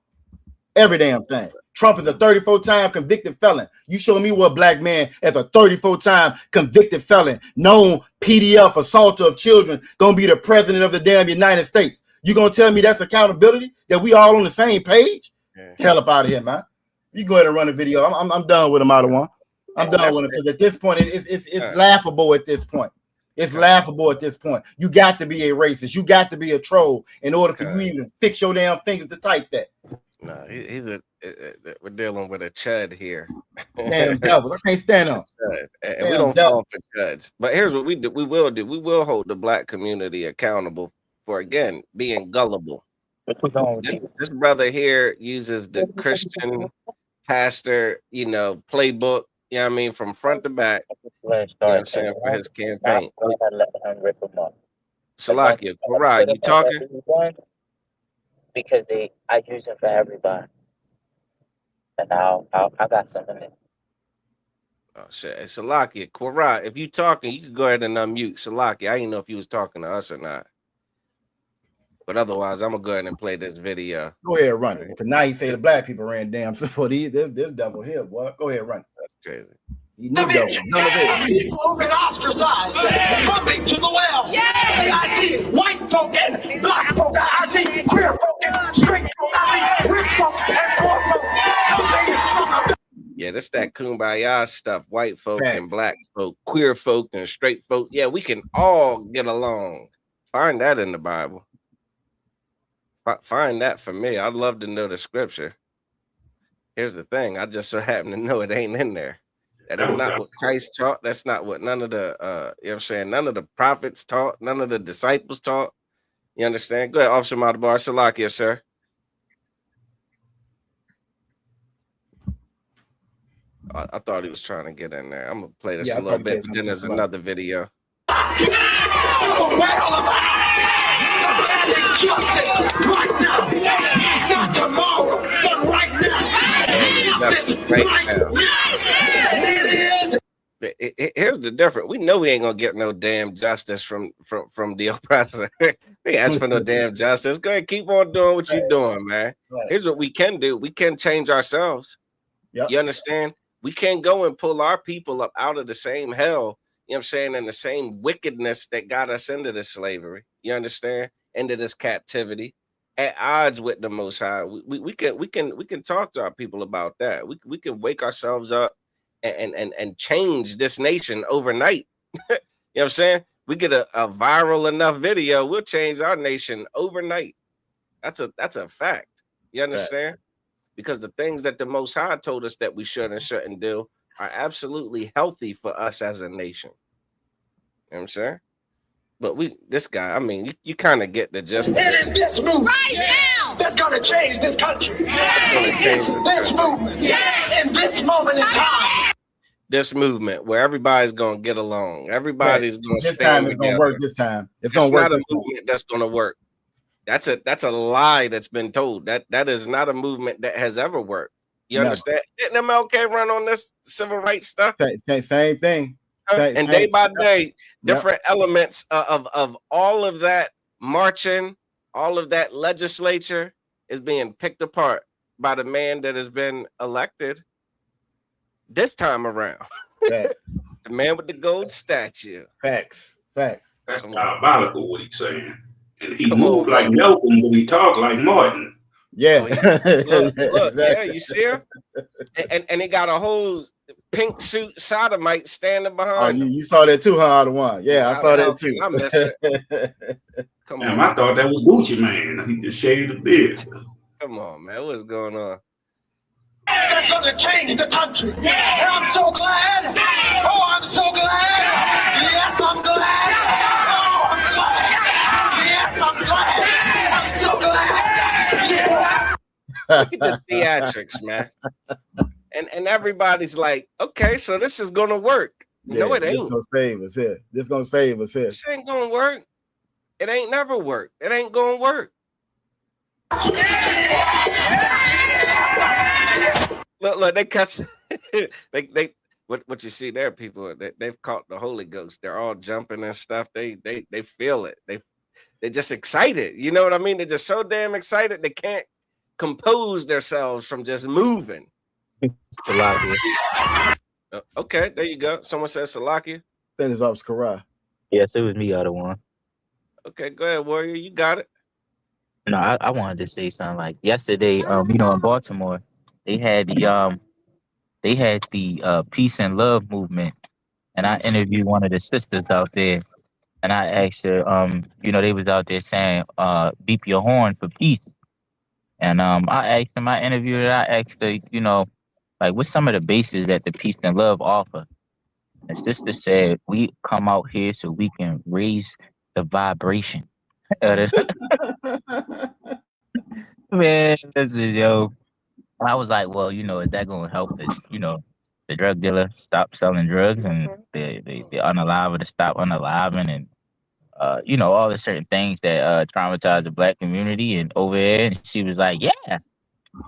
Every damn thing. Trump is a 34-time convicted felon. You show me what black man as a 34-time convicted felon, known PDF, assaulter of children, gonna be the president of the damn United States. You gonna tell me that's accountability? That we all on the same page? Yeah. Hell up out of here, man. You go ahead and run a video. I'm done with him, out of one. I'm done with him because at this point it's laughable. At this point, it's laughable. At this point, you got to be a racist. You got to be a troll in order for you even fix your damn fingers to type that. No, we're dealing with a chud here. Damn devils, I can't stand them. And we don't fall for chuds. But here's what we do. We will hold the black community accountable for, again, being gullible. This brother here uses the Christian pastor, playbook, you know what I mean, from front to back, you know what I'm saying, for his campaign. Salakia, Quran, you talking? Because I use them for everybody, and I got something in. Oh shit, hey, Salakia, Quran, if you talking, you can go ahead and unmute. Salakia, I didn't know if you was talking to us or not, but otherwise, I'm gonna go ahead and play this video. Go ahead, run it. Because now he say the black people ran damn support. This devil here, boy. Go ahead, run it. That's crazy. People have been ostracized, coming to the well. Yeah. I see white folk and black folk. I see queer folk and straight folk. I see rich folk and poor folk. Yeah, that's that kumbaya stuff. White folk and black folk, queer folk and straight folk. Yeah, we can all get along. Find that in the Bible. Find that for me. I'd love to know the scripture. Here's the thing. I just so happen to know it ain't in there. That is not what Christ taught. That's not what none of the, you know what I'm saying? None of the prophets taught. None of the disciples taught. You understand? Go ahead, Officer Madabar. Salakia, sir. I thought he was trying to get in there. I'm going to play this a little bit, but then there's another video. Right now. Not tomorrow, but right now. Justice right now. Here's the difference. We know we ain't gonna get no damn justice from the oppressor. They ask for no damn justice. Go ahead, keep on doing what you're doing, man. Here's what we can do. We can change ourselves. Yep. You understand? We can't go and pull our people up out of the same hell, you know what I'm saying, and the same wickedness that got us into this slavery. You understand? Into this captivity, at odds with the Most High. We can talk to our people about that. We can wake ourselves up and change this nation overnight. You know what I'm saying? We get a viral enough video, we'll change our nation overnight. That's a fact. You understand? Because the things that the Most High told us that we should and shouldn't do are absolutely healthy for us as a nation. You know what I'm saying? But this guy, I mean, you kind of get the gist. It is this movement that's going to change this country. It's going to change this movement. In this moment in time. This movement where everybody's going to get along. Everybody's going to stand together. It's going to work this time. It's not a movement that's going to work. That's a lie that's been told. That is not a movement that has ever worked. You understand? Didn't MLK run on this civil rights stuff? Same thing. And day by day, different elements of all of that marching, all of that legislature is being picked apart by the man that has been elected this time around. The man with the gold statue. Facts. That's diabolical what he's saying. And he moved like Malcolm, but he talked like Martin. Yeah. Look, Exactly. yeah, you see her? And he got a whole pink suit sodomite standing Oh, behind him. you saw that too, huh? Out of one. Yeah, I saw that too. I miss it. Come Damn, on. I thought that was Gucci Man. He just shaved the beard. Come on, man. What's going on? That's gonna change the country. And I'm so glad. Oh, I'm so glad. Yes, I'm glad. Oh, I'm glad. Yes, I'm glad. I'm so glad. Yeah. Look at the theatrics, man. And everybody's like, okay, so this is gonna work. No, it This ain't. gonna save us here. This gonna save us here. This ain't gonna work. It ain't never worked. It ain't gonna work. Look, they cuss. they what you see there, people, they've caught the Holy Ghost. They're all jumping and stuff. They feel it. They're just excited. You know what I mean? They're just so damn excited they can't compose themselves from just moving. Okay, there you go. Someone said Salakia. Then it's Officer Karai. Yes, it was me, other one. Okay, go ahead, Warrior. You got it. No, I wanted to say something like yesterday. In Baltimore, they had the peace and love movement, and I interviewed one of the sisters out there, and I asked her, they was out there saying, beep your horn for peace, and I asked them, I interviewed her, I asked her, like what's some of the bases that the peace and love offer, and sister said, we come out here so we can raise the vibration. Man, this is I was like, well, is that gonna help the drug dealer stop selling drugs and the unalive to stop unaliving and all the certain things that traumatize the black community and over there? And she was like, yeah, you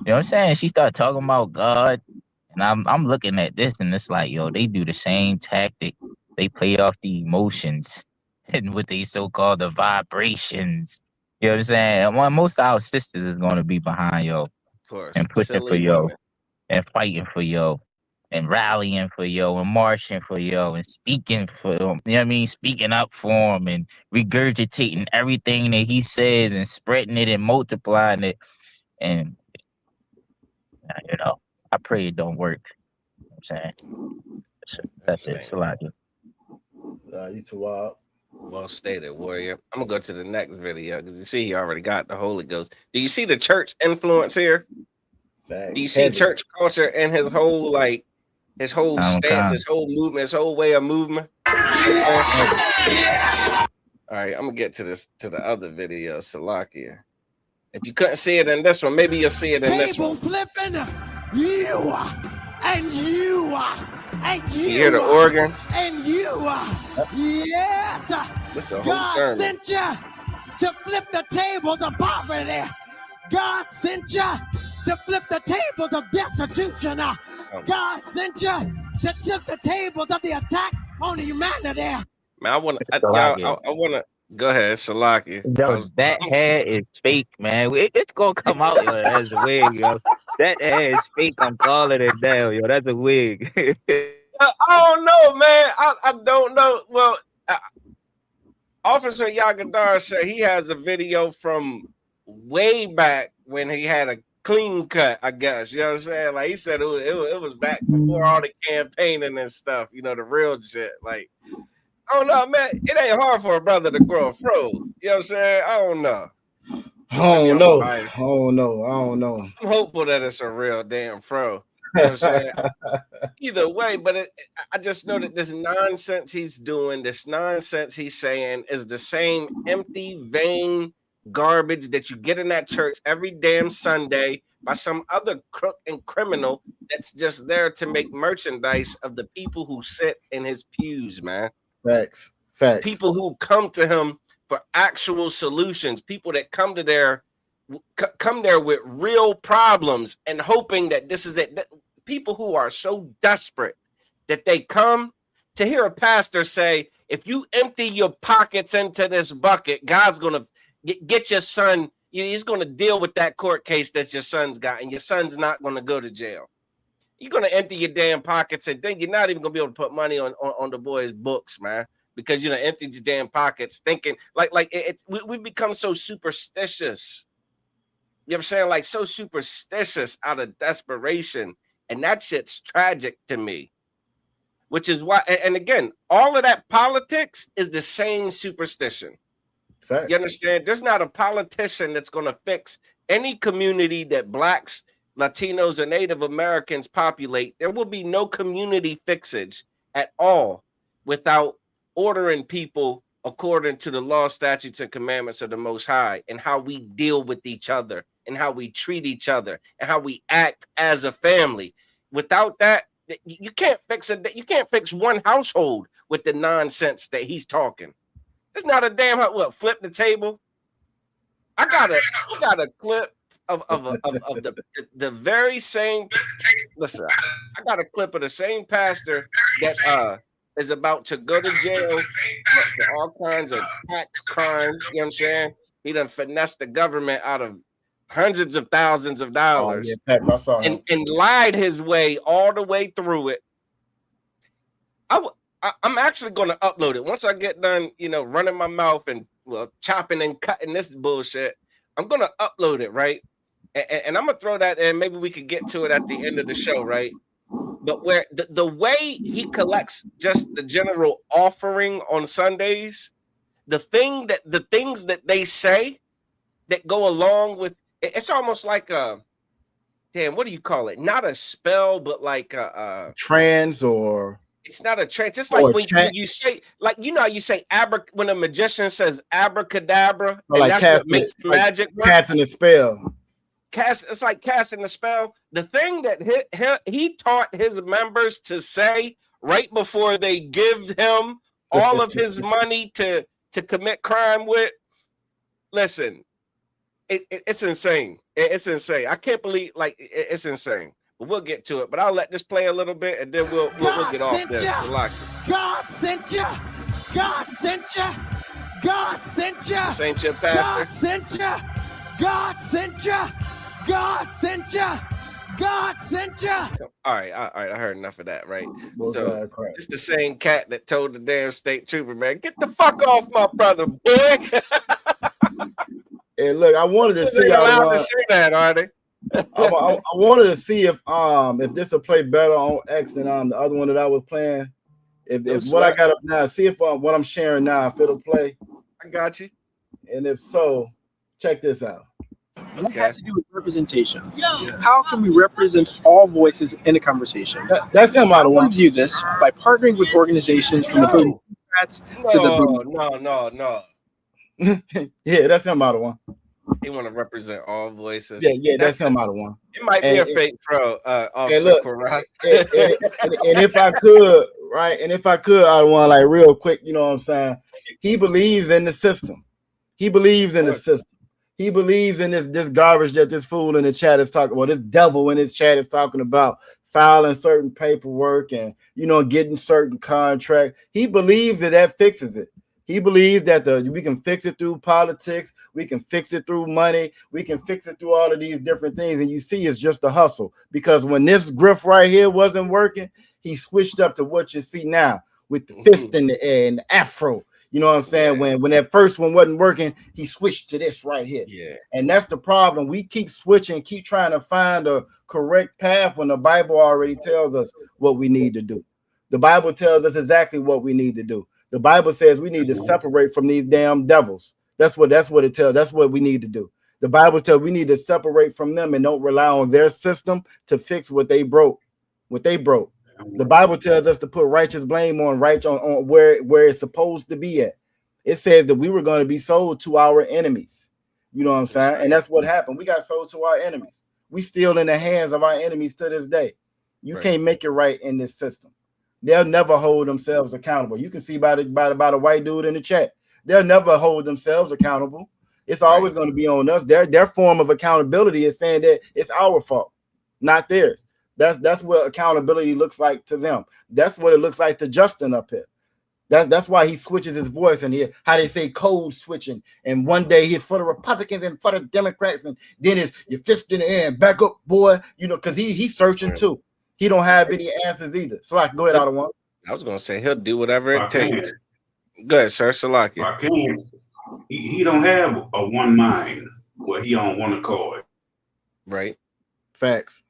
know what I'm saying? She started talking about God, and I'm looking at this and it's like, they do the same tactic. They play off the emotions and what they so-called the vibrations. You know what I'm saying? Well, most of our sisters is going to be behind Of course. and pushing Silly for women. and fighting for and rallying for and marching for and speaking for you know what I mean? Speaking up for him and regurgitating everything that he says and spreading it and multiplying it. And, I pray it don't work. You know what I'm saying? That's it. Salakia. You too wild. Well stated, Warrior. I'm gonna go to the next video because you see he already got the Holy Ghost. Do you see the church influence here? Facts. Do you see church culture and his whole stance, his whole movement, his whole way of movement? All right, I'm gonna get to the other video, Salakia. If you couldn't see it in this one, maybe you'll see it in this one. Flipping, you and you. And you hear the organs? And you, yes. This a whole God sermon. sent you to flip the tables of poverty. God sent you to flip the tables of destitution. God sent you to tip the tables of the attacks on humanity. Man, I want to go ahead, Salaki. That hair is fake, man. It's gonna come out, as a wig, That hair is fake. I'm calling it down, That's a wig. I don't know, man. I don't know. Well, Officer Yagadar said he has a video from way back when he had a clean cut, I guess. You know what I'm saying? Like he said, it was back before all the campaigning and stuff. The real shit. Like, I don't know, man. It ain't hard for a brother to grow a fro. You know what I'm saying? I don't know. I don't know. I'm hopeful that it's a real damn fro. You know what I'm saying? Either way, but I just know that this nonsense he's doing, this nonsense he's saying is the same empty, vain garbage that you get in that church every damn Sunday by some other crook and criminal that's just there to make merchandise of the people who sit in his pews, man. Facts. People who come to him for actual solutions, people that come there with real problems and hoping that this is it. People who are so desperate that they come to hear a pastor say, if you empty your pockets into this bucket, God's going to get your son. He's going to deal with that court case that your son's got, and your son's not going to go to jail. You're going to empty your damn pockets, and then you're not even going to be able to put money on the boy's books, man. because you know emptied your damn pockets, thinking we become so superstitious. You know what I'm saying? Like so superstitious out of desperation, and that shit's tragic to me. Which is why, and again, all of that politics is the same superstition. Facts. You understand? There's not a politician that's going to fix any community that Blacks, Latinos, or Native Americans populate. There will be no community fixage at all without ordering people according to the law, statutes, and commandments of the Most High, and how we deal with each other, and how we treat each other, and how we act as a family. Without that, you can't fix it. You can't fix one household with the nonsense that he's talking. It's not a damn flip the table. I got a clip of the very same. Listen, I got a clip of the same pastor that is about to go to jail for all kinds of tax crimes. You know what I'm saying? He done finessed the government out of hundreds of thousands of dollars and lied his way all the way through it. I'm actually going to upload it once I get done, running my mouth and chopping and cutting this bullshit. I'm going to upload it, right? And I'm going to throw that in. Maybe we could get to it at the end of the show, right? But where the way he collects just the general offering on Sundays, the things that they say that go along with, it's almost like a, damn, what do you call it? Not a spell, but like a trance, or it's not a trance. It's like when you say, like, how you say when a magician says abracadabra, or and like that's what makes magic work. Casting a spell. It's like casting a spell. The thing that he taught his members to say right before they give him all of his money to commit crime with. Listen, it's insane. It's insane. I can't believe, it's insane. But we'll get to it. But I'll let this play a little bit, and then we'll get off this. God sent you. God sent you. God sent you. Saint your pastor. God sent you. God sent you. God sent you. God sent you. All right. I heard enough of that, right? So it's the same cat that told the damn state trooper, man, get the fuck off my brother, boy. And look, I wanted to see. Allowed to say that, are they? I wanted to see if this will play better on X than the other one that I was playing. If what I got up now, see if what I'm sharing now, if it'll play. I got you. And if so, check this out. It has to do with representation. How can we represent all voices in a conversation? That's him out of one. We do this by partnering with organizations from the Democrats to the No. Yeah, that's him out of one. He want to represent all voices. Yeah, that's him out of one. It might be a fake pro. And look, and if I could, right? And if I could, out of one, like real quick, you know what I'm saying? He believes in the system. He believes in the system. He believes in this garbage that this fool in the chat is talking about. This devil in his chat is talking about filing certain paperwork and getting certain contract. He believes that fixes it. He believes that we can fix it through politics, we can fix it through money, we can fix it through all of these different things. And you see, it's just a hustle. Because when this grift right here wasn't working, he switched up to what you see now with the fist in the air and the afro. You know what I'm saying? Yeah. When that first one wasn't working, he switched to this right here. Yeah. And that's the problem. We keep switching, keep trying to find a correct path when the Bible already tells us what we need to do. The Bible tells us exactly what we need to do. The Bible says we need to separate from these damn devils. That's what it tells. That's what we need to do. The Bible tells we need to separate from them and don't rely on their system to fix what they broke. The Bible tells us to put righteous blame on where it's supposed to be at. It says that we were going to be sold to our enemies. You know what I'm saying? And that's what happened. We got sold to our enemies. We still in the hands of our enemies to this day. You can't make it right in this system. They'll never hold themselves accountable. You can see by the white dude in the chat. They'll never hold themselves accountable. It's always going to be on us. Their form of accountability is saying that it's our fault, not theirs. That's what accountability looks like to them. That's what it looks like to Justin up here. That's why he switches his voice and how they say code switching. And one day he's for the Republicans and for the Democrats, and then it's your fist in the air and back up, boy. Because he's searching too. He don't have any answers either. So I can go ahead out of one. I was gonna say he'll do whatever it takes. Good, sir. Salaki. Rakim, he don't have a one mind where he on one accord. Right. Facts.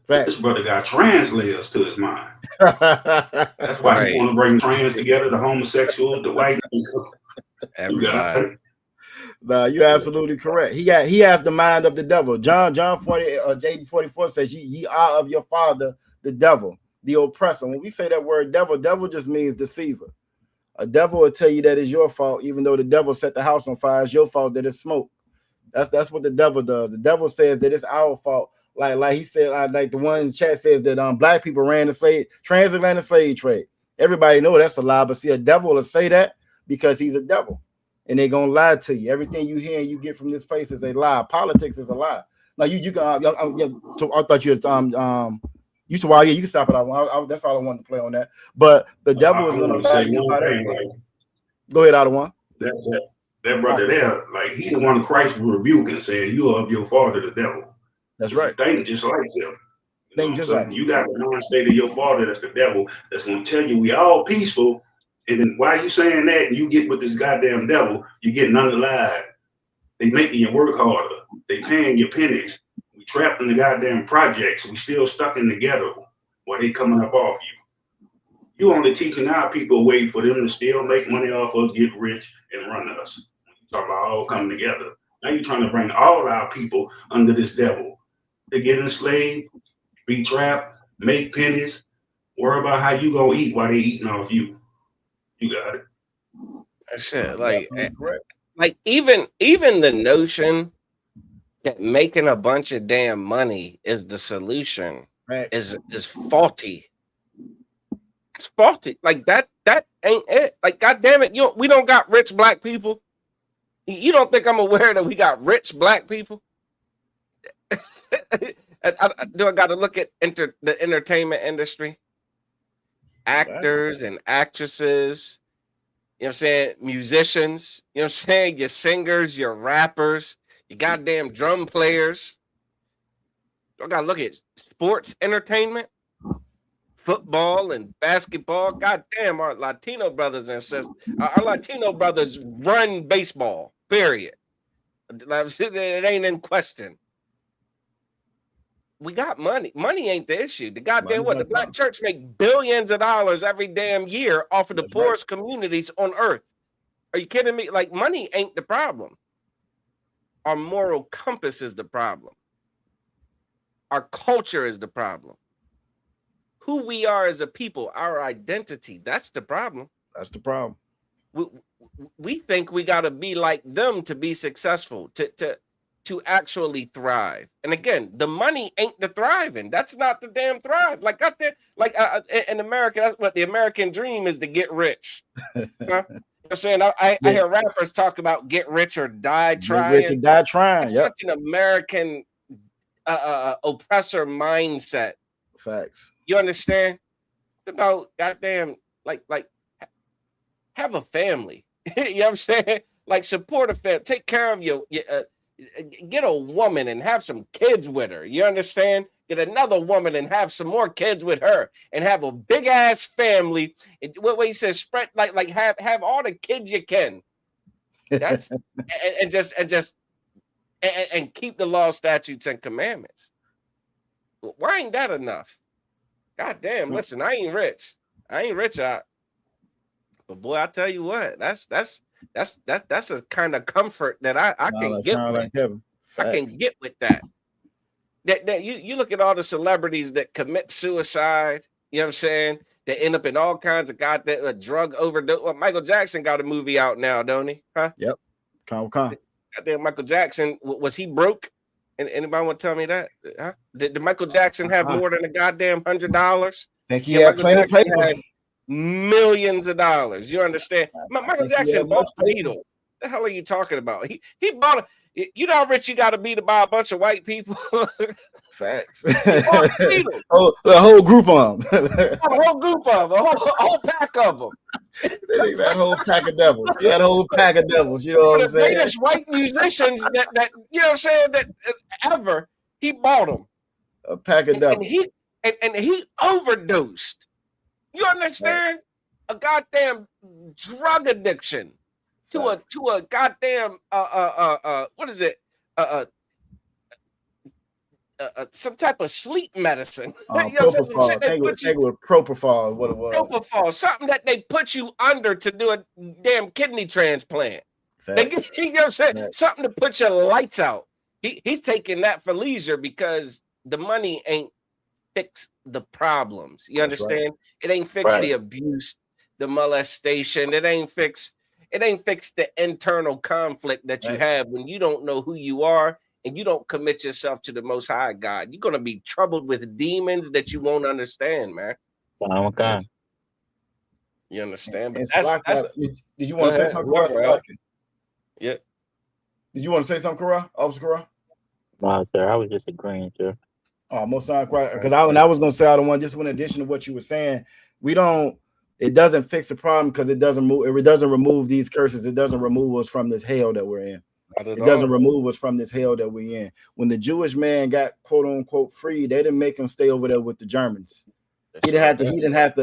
This brother got translators to his mind. That's why he want to bring trans together, the homosexuals, the white people. Everybody. Nah, you're absolutely correct. He has the mind of the devil. John 40, 44 says, ye are of your father, the devil, the oppressor. When we say that word devil just means deceiver. A devil will tell you that it's your fault, even though the devil set the house on fire. It's your fault that it's smoke. That's what the devil does. The devil says that it's our fault. Like he said, like the one in the chat says that black people ran the transatlantic slave trade. Everybody know that's a lie, but see, a devil will say that because he's a devil, and they're gonna lie to you. Everything you hear and you get from this place is a lie. Politics is a lie. Now you can. I thought you had you should. Well, yeah, you can stop it. That's all I wanted to play on that. But the devil is gonna lie to you about everything. Go ahead, Ottawa. That brother there, like he the one Christ rebuking, saying you are of your father, the devil. That's right. Think just like them. Think just like you got the non-state of your father, that's the devil, that's gonna tell you we all peaceful. And then why you saying that and you get with this goddamn devil, you getting unalive. They making you work harder. They paying your pennies. We trapped in the goddamn projects. We still stuck in the ghetto while they coming up off you. You only teaching our people a way for them to still make money off us, get rich, and run us. You talk about all coming together. Now you're trying to bring all our people under this devil. They get enslaved, be trapped, make pennies, worry about how you gonna eat while they eating off you. You got it. Shit, like even the notion that making a bunch of damn money is the solution is faulty. It's faulty. Like that ain't it. Like, goddamn it, we don't got rich black people. You don't think I'm aware that we got rich black people? Do I got to look at the entertainment industry? Actors and actresses, you know what I'm saying? Musicians, you know what I'm saying? Your singers, your rappers, your goddamn drum players. I got to look at sports entertainment, football and basketball. Goddamn, our Latino brothers and sisters, our Latino brothers run baseball, period. It ain't in question. We got money. Money ain't the issue. The goddamn what? The black church make billions of dollars every damn year off of the poorest communities on earth. Are you kidding me? Like, money ain't the problem. Our moral compass is the problem. Our culture is the problem. Who we are as a people, our identity, that's the problem. That's the problem. We think we got to be like them to be successful, to actually thrive. And again, the money ain't the thriving. That's not the damn thrive. Like, out there, like in America, that's what the American dream is, to get rich. You know what I'm saying? I hear rappers talk about get rich or die trying. Get rich or die trying. It's such an American oppressor mindset. Facts. You understand? About goddamn, like have a family. You know what I'm saying? Like, support a family. Take care of your get a woman and have some kids with her. You understand? Get another woman and have some more kids with her, and have a big ass family. What he says, spread like have all the kids you can. That's and keep the law, statutes, and commandments. Why ain't that enough? God damn! Listen, I ain't rich. But boy, I tell you what, that's a kind of comfort that I can get with. I can get with that. That you look at all the celebrities that commit suicide, you know what I'm saying? They end up in all kinds of goddamn drug overdose. Well, Michael Jackson got a movie out now, don't he? Huh? Yep. Goddamn, Michael Jackson, was he broke? And anybody want to tell me that? Huh? Did Michael Jackson have more than a goddamn $100? Think he had plenty of paper. Millions of dollars. You understand? Michael Jackson bought a Beatles. The hell are you talking about? He bought you know how rich you got to be to buy a bunch of white people? Facts. The whole group of them. A whole pack of them. That whole pack of devils. He had a whole pack of devils. You know what I'm saying? The greatest white musicians that you know what I'm saying, that ever, he bought them. A pack of devils. And he overdosed. You understand? a goddamn drug addiction to a goddamn what is it? Some type of sleep medicine. Propofol. I think it was propofol. What it was? Propofol, something that they put you under to do a damn kidney transplant. They, you know what I'm saying? Something to put your lights out. He's taking that for leisure because the money ain't fix the problems. You understand? Right. It ain't fix the abuse, the molestation. It ain't fix the internal conflict that you have when you don't know who you are and you don't commit yourself to the Most High God. You're gonna be troubled with demons that you won't understand, man. Okay. You understand? But did you want to say something? Yeah. Did you want to say something, Kara? Officer Kara? No, sir. I was just agreeing, sir. Oh, most time, because I was gonna say I don't want just in addition to what you were saying, it doesn't fix the problem because it doesn't remove these curses. It doesn't remove us from this hell that we're in. It doesn't remove us from this hell that we're in. When the Jewish man got quote unquote free, they didn't make him stay over there with the Germans. He didn't have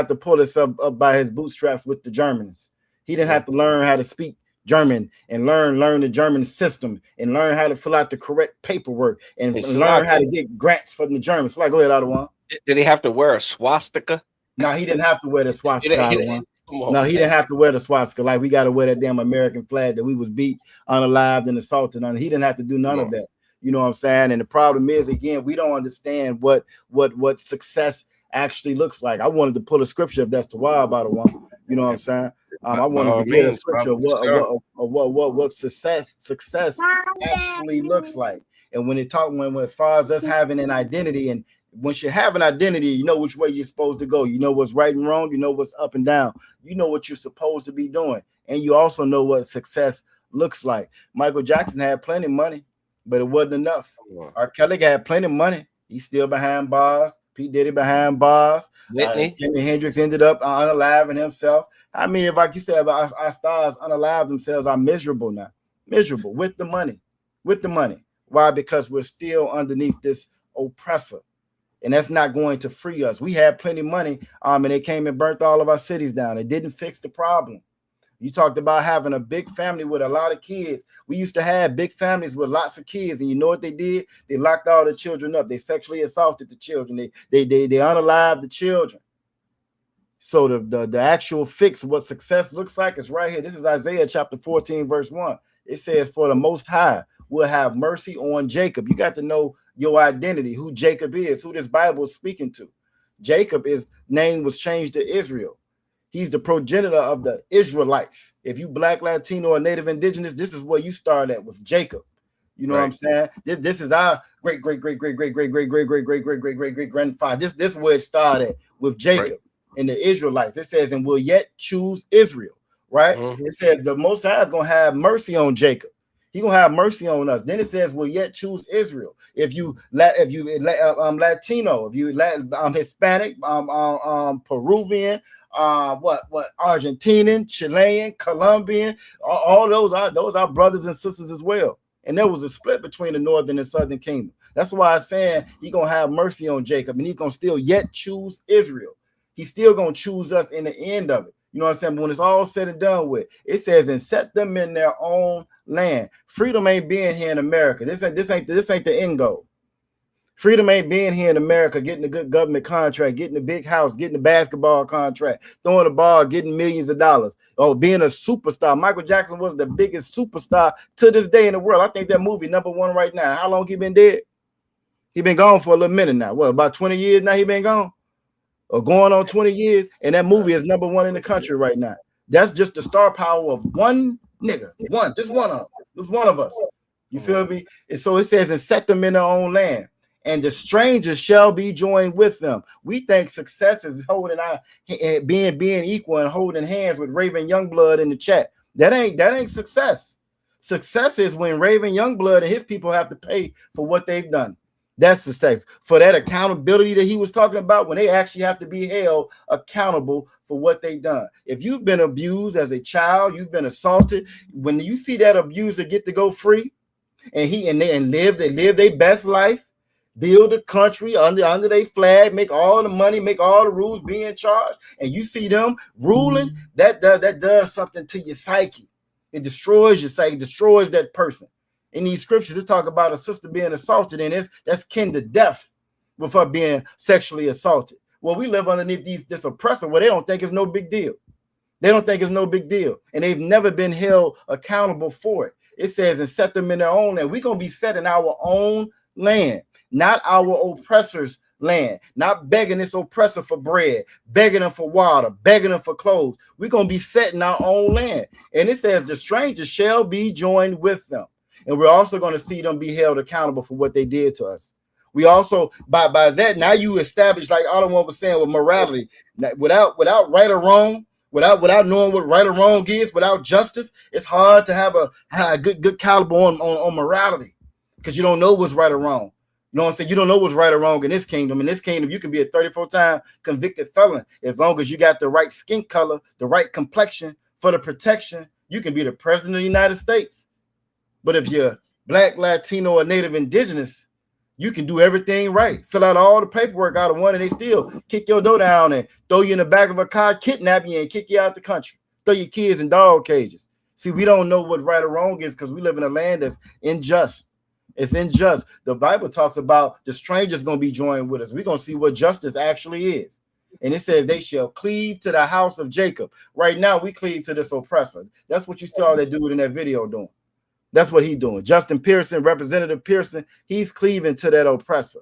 to pull himself up by his bootstraps with the Germans. He didn't have to learn how to speak German and learn the German system and learn how to fill out the correct paperwork and learn how to get grants from the Germans. So go ahead, Adawan. Did he have to wear a swastika? No, he didn't have to wear the swastika. No, he didn't have to wear the swastika. Like we got to wear that damn American flag that we was beat, unalived, and assaulted on. He didn't have to do none of that. You know what I'm saying? And the problem is, again, we don't understand what success actually looks like. I wanted to pull a scripture if that's the wild, by the one. You know what I'm saying? I wanted to get a scripture of what success actually looks like. And when as far as us having an identity, and once you have an identity, you know which way you're supposed to go. You know what's right and wrong. You know what's up and down. You know what you're supposed to be doing. And you also know what success looks like. Michael Jackson had plenty of money, but it wasn't enough. R. Kelly had plenty of money. He's still behind bars. Pete Diddy behind bars. Jimi Hendrix ended up unaliving himself. I mean, like you said, our stars unalive themselves are miserable now. Miserable with the money. Why? Because we're still underneath this oppressor. And that's not going to free us. We had plenty of money, and they came and burnt all of our cities down. It didn't fix the problem. You talked about having a big family with a lot of kids. We used to have big families with lots of kids, and you know what they did? They locked all the children up. They sexually assaulted the children. They unalived the children. So the actual fix, what success looks like, is right here. This is Isaiah chapter 14, verse 1. It says, "For the Most High will have mercy on Jacob." You got to know your identity, who Jacob is, who this Bible is speaking to. Jacob, his name was changed to Israel. He's the progenitor of the Israelites. If you Black, Latino, or Native Indigenous, this is where you start at with Jacob. You know what I'm saying? This is our great grandfather. This is where it started with Jacob and the Israelites. It says, "And will yet choose Israel." Right? It said the Most High is gonna have mercy on Jacob. He's gonna have mercy on us. Then it says, "Will yet choose Israel." If you Latino, if you Hispanic, Peruvian, Argentinian, Chilean, Colombian, all those are brothers and sisters as well. And there was a split between the northern and southern kingdom. That's why I'm saying he's gonna have mercy on Jacob, and he's gonna still yet choose Israel. He's still gonna choose us in the end of it. You know what I'm saying? But when it's all said and done with, it says, "And set them in their own land." Freedom ain't being here in America. This ain't the end goal. Freedom ain't being here in America, getting a good government contract, getting a big house, getting a basketball contract, throwing a ball, getting millions of dollars, or being a superstar. Michael Jackson was the biggest superstar to this day in the world. I think that movie #1 right now. How long he been dead? He been gone for a little minute now. What, about 20 years now he been gone? Or going on 20 years, and that movie is #1 in the country right now. That's just the star power of one nigga, just one of us. You feel me? And so it says, "And set them in their own land, and the strangers shall be joined with them." We think success is being equal and holding hands with Raven Youngblood in the chat. That ain't success. Success is when Raven Youngblood and his people have to pay for what they've done. That's success. For that accountability that he was talking about, when they actually have to be held accountable for what they've done. If you've been abused as a child, you've been assaulted, when you see that abuser get to go free and they live their best life, build a country under their flag, make all the money, make all the rules, be in charge, and you see them ruling, that does something to your psyche. It destroys your psyche, destroys that person. In these scriptures, it's talk about a sister being assaulted, and that's kin to death with her being sexually assaulted. Well, we live underneath this oppressor where they don't think it's no big deal. They don't think it's no big deal, and they've never been held accountable for it. It says, and set them in their own land. We're going to be set in our own land, not our oppressor's land, not begging this oppressor for bread, begging them for water, begging them for clothes. We're going to be set in our own land. And it says the strangers shall be joined with them. And we're also going to see them be held accountable for what they did to us. We also, by that, now you establish, like Otto was saying, with morality, without right or wrong, without knowing what right or wrong is, without justice, it's hard to have a good caliber on morality, because you don't know what's right or wrong. You know what I'm saying? You don't know what's right or wrong in this kingdom. In this kingdom, you can be a 34-time convicted felon. As long as you got the right skin color, the right complexion for the protection, you can be the president of the United States. But if you're Black, Latino, or Native Indigenous, you can do everything right. Fill out all the paperwork out of one, and they still kick your door down and throw you in the back of a car, kidnap you, and kick you out the country. Throw your kids in dog cages. See, we don't know what right or wrong is because we live in a land that's unjust. It's unjust. The Bible talks about the strangers going to be joined with us. We're going to see what justice actually is. And it says they shall cleave to the house of Jacob. Right now, we cleave to this oppressor. That's what you saw that dude in that video doing. That's what he's doing. Justin Pearson, Representative Pearson, he's cleaving to that oppressor.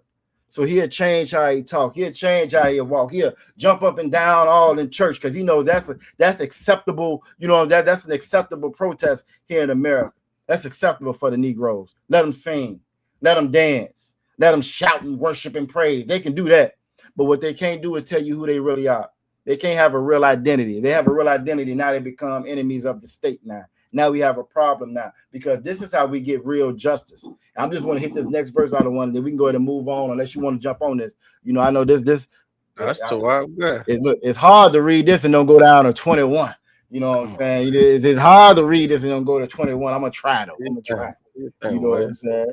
So he'll change how he talk. He'll change how he walk. He'll jump up and down all in church because he knows that's acceptable. You know, that's an acceptable protest here in America. That's acceptable for the Negroes. Let them sing. Let them dance. Let them shout and worship and praise. They can do that. But what they can't do is tell you who they really are. They can't have a real identity. They have a real identity. Now they become enemies of the state now. Now we have a problem now, because this is how we get real justice. I just want to hit this next verse out of one, then we can go ahead and move on unless you want to jump on this. You know, I know this. That's too wild. Yeah. It's hard to read this and don't go down to 21. You know what I'm saying? It's hard to read this and don't go to 21. I'm going to try though. I'm going to try. You know what I'm saying?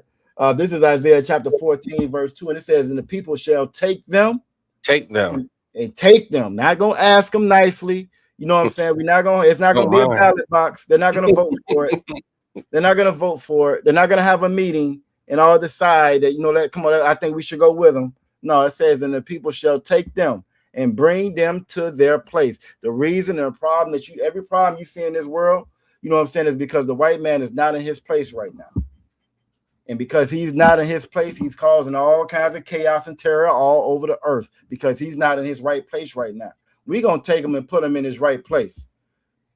This is Isaiah chapter 14, verse 2, and it says, and the people shall take them. And take them. Not going to ask them nicely. You know what I'm saying? It's not gonna be a ballot box. They're not gonna vote for it. They're not gonna vote for it. They're not gonna have a meeting and all decide that, come on, I think we should go with them. No, it says, and the people shall take them and bring them to their place. The reason and the problem that every problem you see in this world, you know what I'm saying, is because the white man is not in his place right now. And because he's not in his place, he's causing all kinds of chaos and terror all over the earth because he's not in his right place right now. We're going to take him and put him in his right place.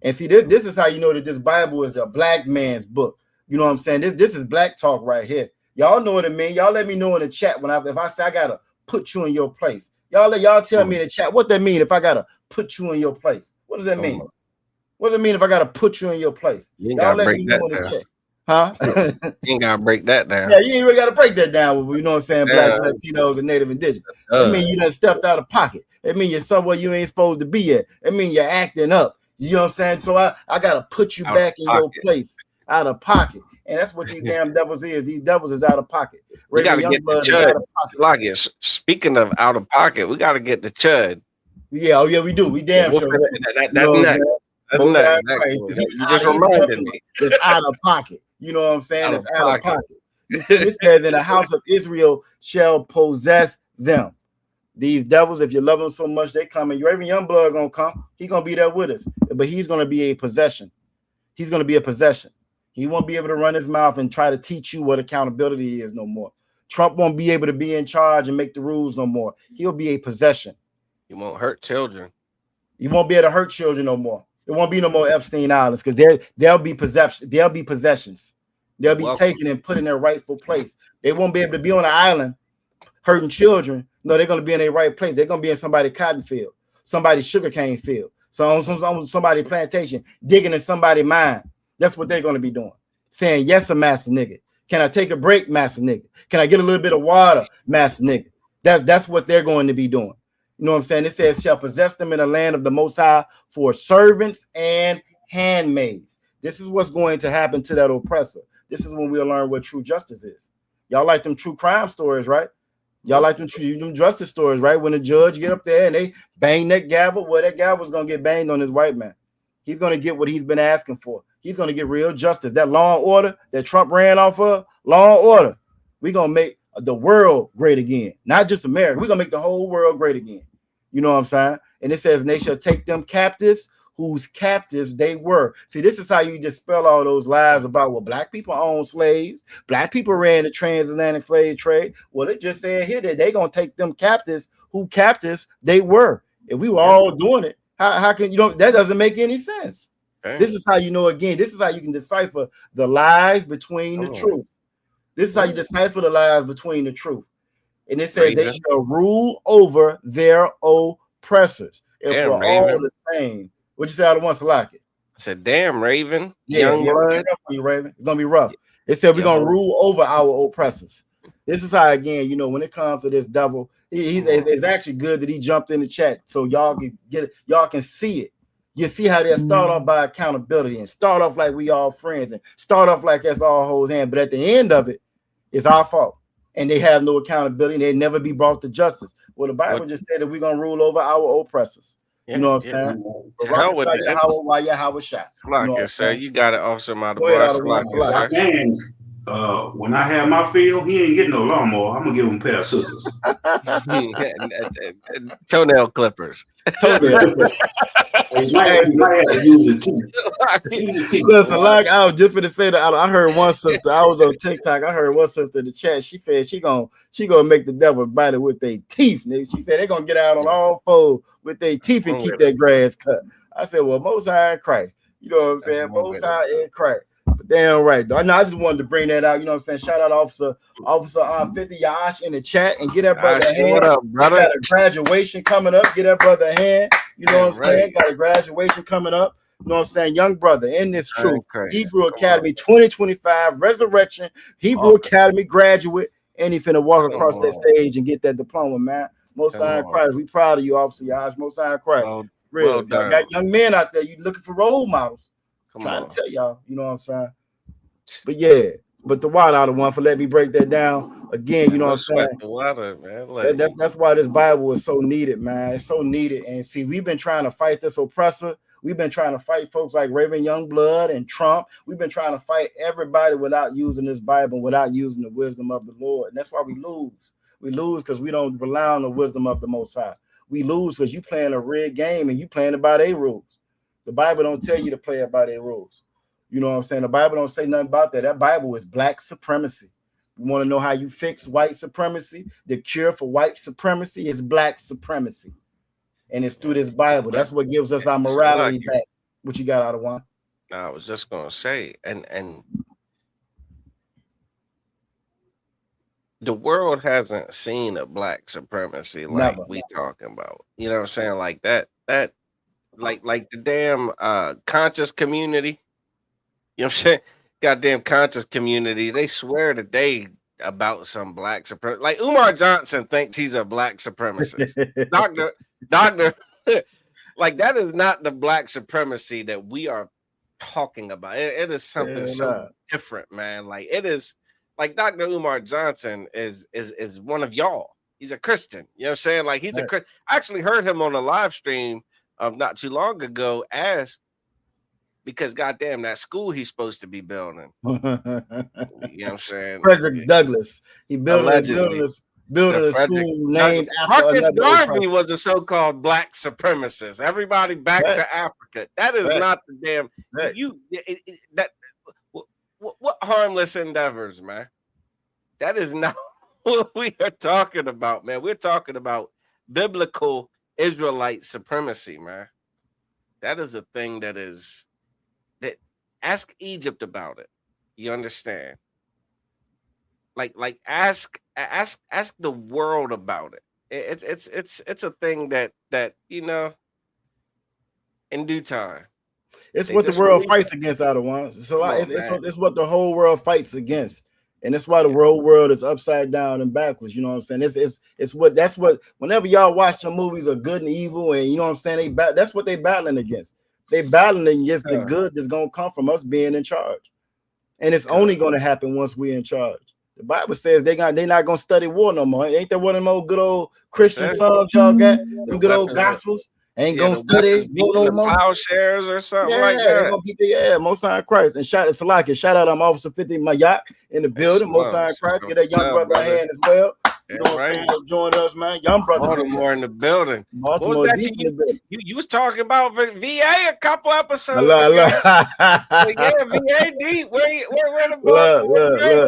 And see, this is how you know that this Bible is a black man's book. You know what I'm saying? This is black talk right here. Y'all know what it means. Y'all let me know in the chat if I say I got to put you in your place. Y'all tell me in the chat what that mean if I got to put you in your place. What does that mean? What does it mean if I got to put you in your place? You ain't got to break that down. Huh? You ain't got to break that down. Yeah, you ain't really got to break that down. You know what I'm saying? Blacks, Latinos, and Native Indigenous. I mean, you done stepped out of pocket. It means you're somewhere you ain't supposed to be at. It means you're acting up. You know what I'm saying? So I got to put you back in your place, out of pocket. And that's what these damn devils is. These devils is out of pocket. We got to get the Chud. Speaking of out of pocket, we got to get the Chud. Yeah, we do. We damn sure. That's nuts. That's nuts. You just reminded me. It's out of pocket. You know what I'm saying? It's out of pocket. It says that the house of Israel shall possess them. These devils, if you love them so much, they come, and even young blood gonna come. He's gonna be there with us, but he's gonna be a possession. He's gonna be a possession. He won't be able to run his mouth and try to teach you what accountability is no more. Trump won't be able to be in charge and make the rules no more. He'll be a possession. He won't hurt children. He won't be able to hurt children no more. There won't be no more Epstein Islands because there'll be possessions. They'll be taken and put in their rightful place. They won't be able to be on an island hurting children. No, they're going to be in their right place. They're going to be in somebody's cotton field, somebody's sugarcane field, somebody's plantation, digging in somebody's mine. That's what they're going to be doing. Saying, yes, a master nigga. Can I take a break, master nigga? Can I get a little bit of water, master nigga? That's what they're going to be doing. You know what I'm saying? It says, shall possess them in the land of the Most High for servants and handmaids. This is what's going to happen to that oppressor. This is when we'll learn what true justice is. Y'all like them true crime stories, right? Y'all like them justice stories, right? When the judge get up there and they bang that gavel, well, that gavel's gonna get banged on this white man. He's gonna get what he's been asking for. He's gonna get real justice. That law and order that Trump ran off of, law and order. We're gonna make the world great again, not just America. We're gonna make the whole world great again. You know what I'm saying? And it says, and they shall take them captives whose captives they were. See, this is how you dispel all those lies about, well, black people own slaves, black people ran the transatlantic slave trade. Well, it just said here that they're gonna take them captives who captives they were. If we were all doing it, how can you know that doesn't make any sense? Okay. This is how you know, again, this is how you can decipher the lies between the truth. This is how you decipher the lies between the truth. And it says they shall rule over their oppressors. If we're all the same. What'd you say out of once like it? I said, damn, Raven. Young blood. Raven. It's gonna be rough. It said we're gonna rule over our oppressors. This is how, again, you know, when it comes to this devil, it's actually good that he jumped in the chat so y'all can get it, y'all can see it. You see how they start off by accountability and start off like we all friends and start off like that's all holds hand, but at the end of it, it's our fault. And they have no accountability and they never be brought to justice. Well, the Bible just said that we're gonna rule over our oppressors. You know what I'm saying? Hell with that. Why Yahweh shot. Sir. You got it, Officer Madabar. Man, when I have my field, he ain't getting no lawnmower. I'm gonna give him a pair of scissors. Toenail clippers. He might have to use it too. Listen, like I was just gonna say that I heard one sister. I was on TikTok. I heard one sister in the chat. She said she gonna make the devil bite it with their teeth. She said they're gonna get out on all fours with their teeth and keep that grass cut. I said, well, Most High in Christ. You know what I'm saying? Most High in Christ. But damn right, though. I just wanted to bring that out. You know what I'm saying? Shout out Officer 50 Yash in the chat and get that brother a hand. Up, brother? Got a graduation coming up. Get that brother a hand. You know what I'm saying? Got a graduation coming up. You know what I'm saying? Young brother in this truth. Hebrew Academy 2025 Resurrection Hebrew Academy graduate. And he finna walk across that stage and get that diploma, man. Most High in Christ. We proud of you, Officer Yash. Most High in Christ. Real. Got young men out there. You looking for role models. Trying to tell y'all, you know what I'm saying? But yeah, but the water out of one for letting me break that down again. You know what I'm saying? The water, man. That's why this Bible is so needed, man. It's so needed. And see, we've been trying to fight this oppressor. We've been trying to fight folks like Raven Youngblood and Trump. We've been trying to fight everybody without using this Bible, without using the wisdom of the Lord. And that's why we lose. We lose because we don't rely on the wisdom of the Most High. We lose because you playing a rigged game and you playing it by their rules. The Bible don't tell you to play it by their rules. You know what I'm saying? The Bible don't say nothing about that. That Bible is black supremacy. You want to know how you fix white supremacy? The cure for white supremacy is black supremacy. And it's through this Bible. That's what gives us our morality back. What you got out of one? I was just gonna say, and the world hasn't seen a black supremacy like we talking about. You know what I'm saying? Like that like the damn conscious community. You know what I'm saying? Goddamn conscious community. They swear that they about some black supremacy. Like Umar Johnson thinks he's a black supremacist. Doctor, like that is not the black supremacy that we are talking about. It is something so different, man. Like it is like Dr. Umar Johnson is one of y'all. He's a Christian. You know what I'm saying? Like he's a Christian. I actually heard him on a live stream not too long ago ask, because goddamn that school he's supposed to be building. You know what I'm saying? Frederick Douglass. He building a school named after Marcus Garvey was a so-called black supremacist. Everybody back to Africa. That is not the damn what harmless endeavors, man. That is not what we are talking about, man. We're talking about biblical Israelite supremacy, man. That is a thing that ask Egypt about it. You understand? Like ask the world about it. It's a thing that you know in due time. It's what the world fights against out of one. So it's what the whole world fights against. And that's why the world is upside down and backwards. You know what I'm saying? It's what whenever y'all watch the movies of good and evil, and you know what I'm saying, that's what they battling against. They battling against the good that's gonna come from us being in charge. And it's only gonna happen once we're in charge. The Bible says they not gonna study war no more. Ain't that one of them old good old Christian songs y'all got? Them good old gospels. Ain't gonna study war no more. Plowshares or something like They're that. gonna beat the Most High Christ. And shout out to Salaki. Shout out, I'm Officer 50 Mayak in the building. Most High Christ. Get that young brother a hand as well. You know what I'm saying? Join us, man. Young brothers. Baltimore in the building. Baltimore What was that deep in the building. you was talking about VA a couple episodes Look. ago. Yeah, VA deep. Where the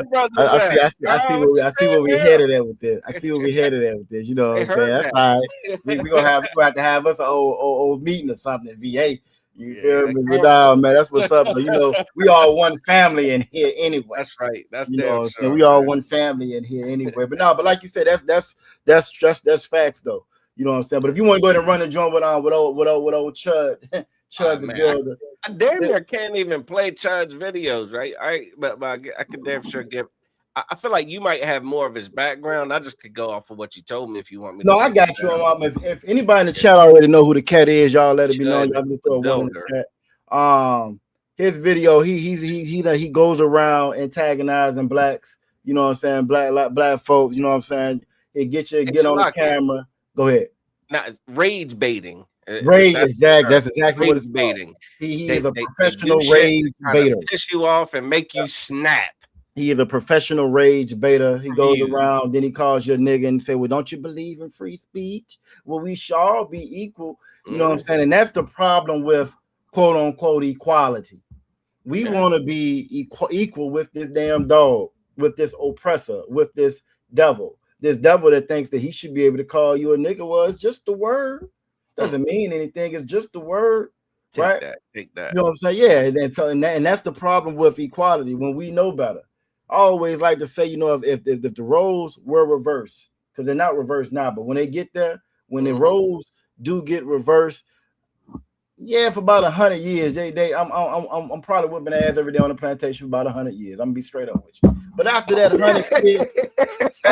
brothers I see where we headed at with this. I see where we headed at with this. You know what I'm saying? That's all right. We gonna have to have us an old meeting or something at VA. You feel me? But, man, that's what's up. But, you know, we all one family in here anyway. That's right. That's you know. sure, So we all one family in here anyway. But no, but like you said, that's facts though. You know what I'm saying? But if you want to go ahead and run the joint with old Chud, Chud the builder. I damn near can't even play Chud's videos, right? But I could damn sure give. I feel like you might have more of his background. I just could go off of what you told me if you want me. No, I got you. If anybody in the chat already know who the cat is, y'all let it be known. Y'all just throw one in the chat. His video, he goes around antagonizing blacks. You know what I'm saying? Black folks. You know what I'm saying? It get on the camera. Go ahead. Now, rage baiting. Rage, exactly. That's exactly what it's baiting. He is a professional rage baiter. Piss you off and make you snap. He is a professional rage baiter. He goes around, then he calls you a nigga and say, well, don't you believe in free speech? Well, we shall be equal. You know what I'm saying? And that's the problem with quote unquote equality. We want to be equal with this damn dog, with this oppressor, with this devil that thinks that he should be able to call you a nigga. Well, it's just the word. Doesn't mean anything. It's just the word. Take that. You know what I'm saying? Yeah. And that's the problem with equality when we know better. I always like to say, you know, if the roles were reversed, because they're not reversed now, but when they get there, when the roles do get reversed, for about 100 years, I'm probably whipping ass every day on the plantation for about 100 years. I'm gonna be straight up with you. But after that 100 years,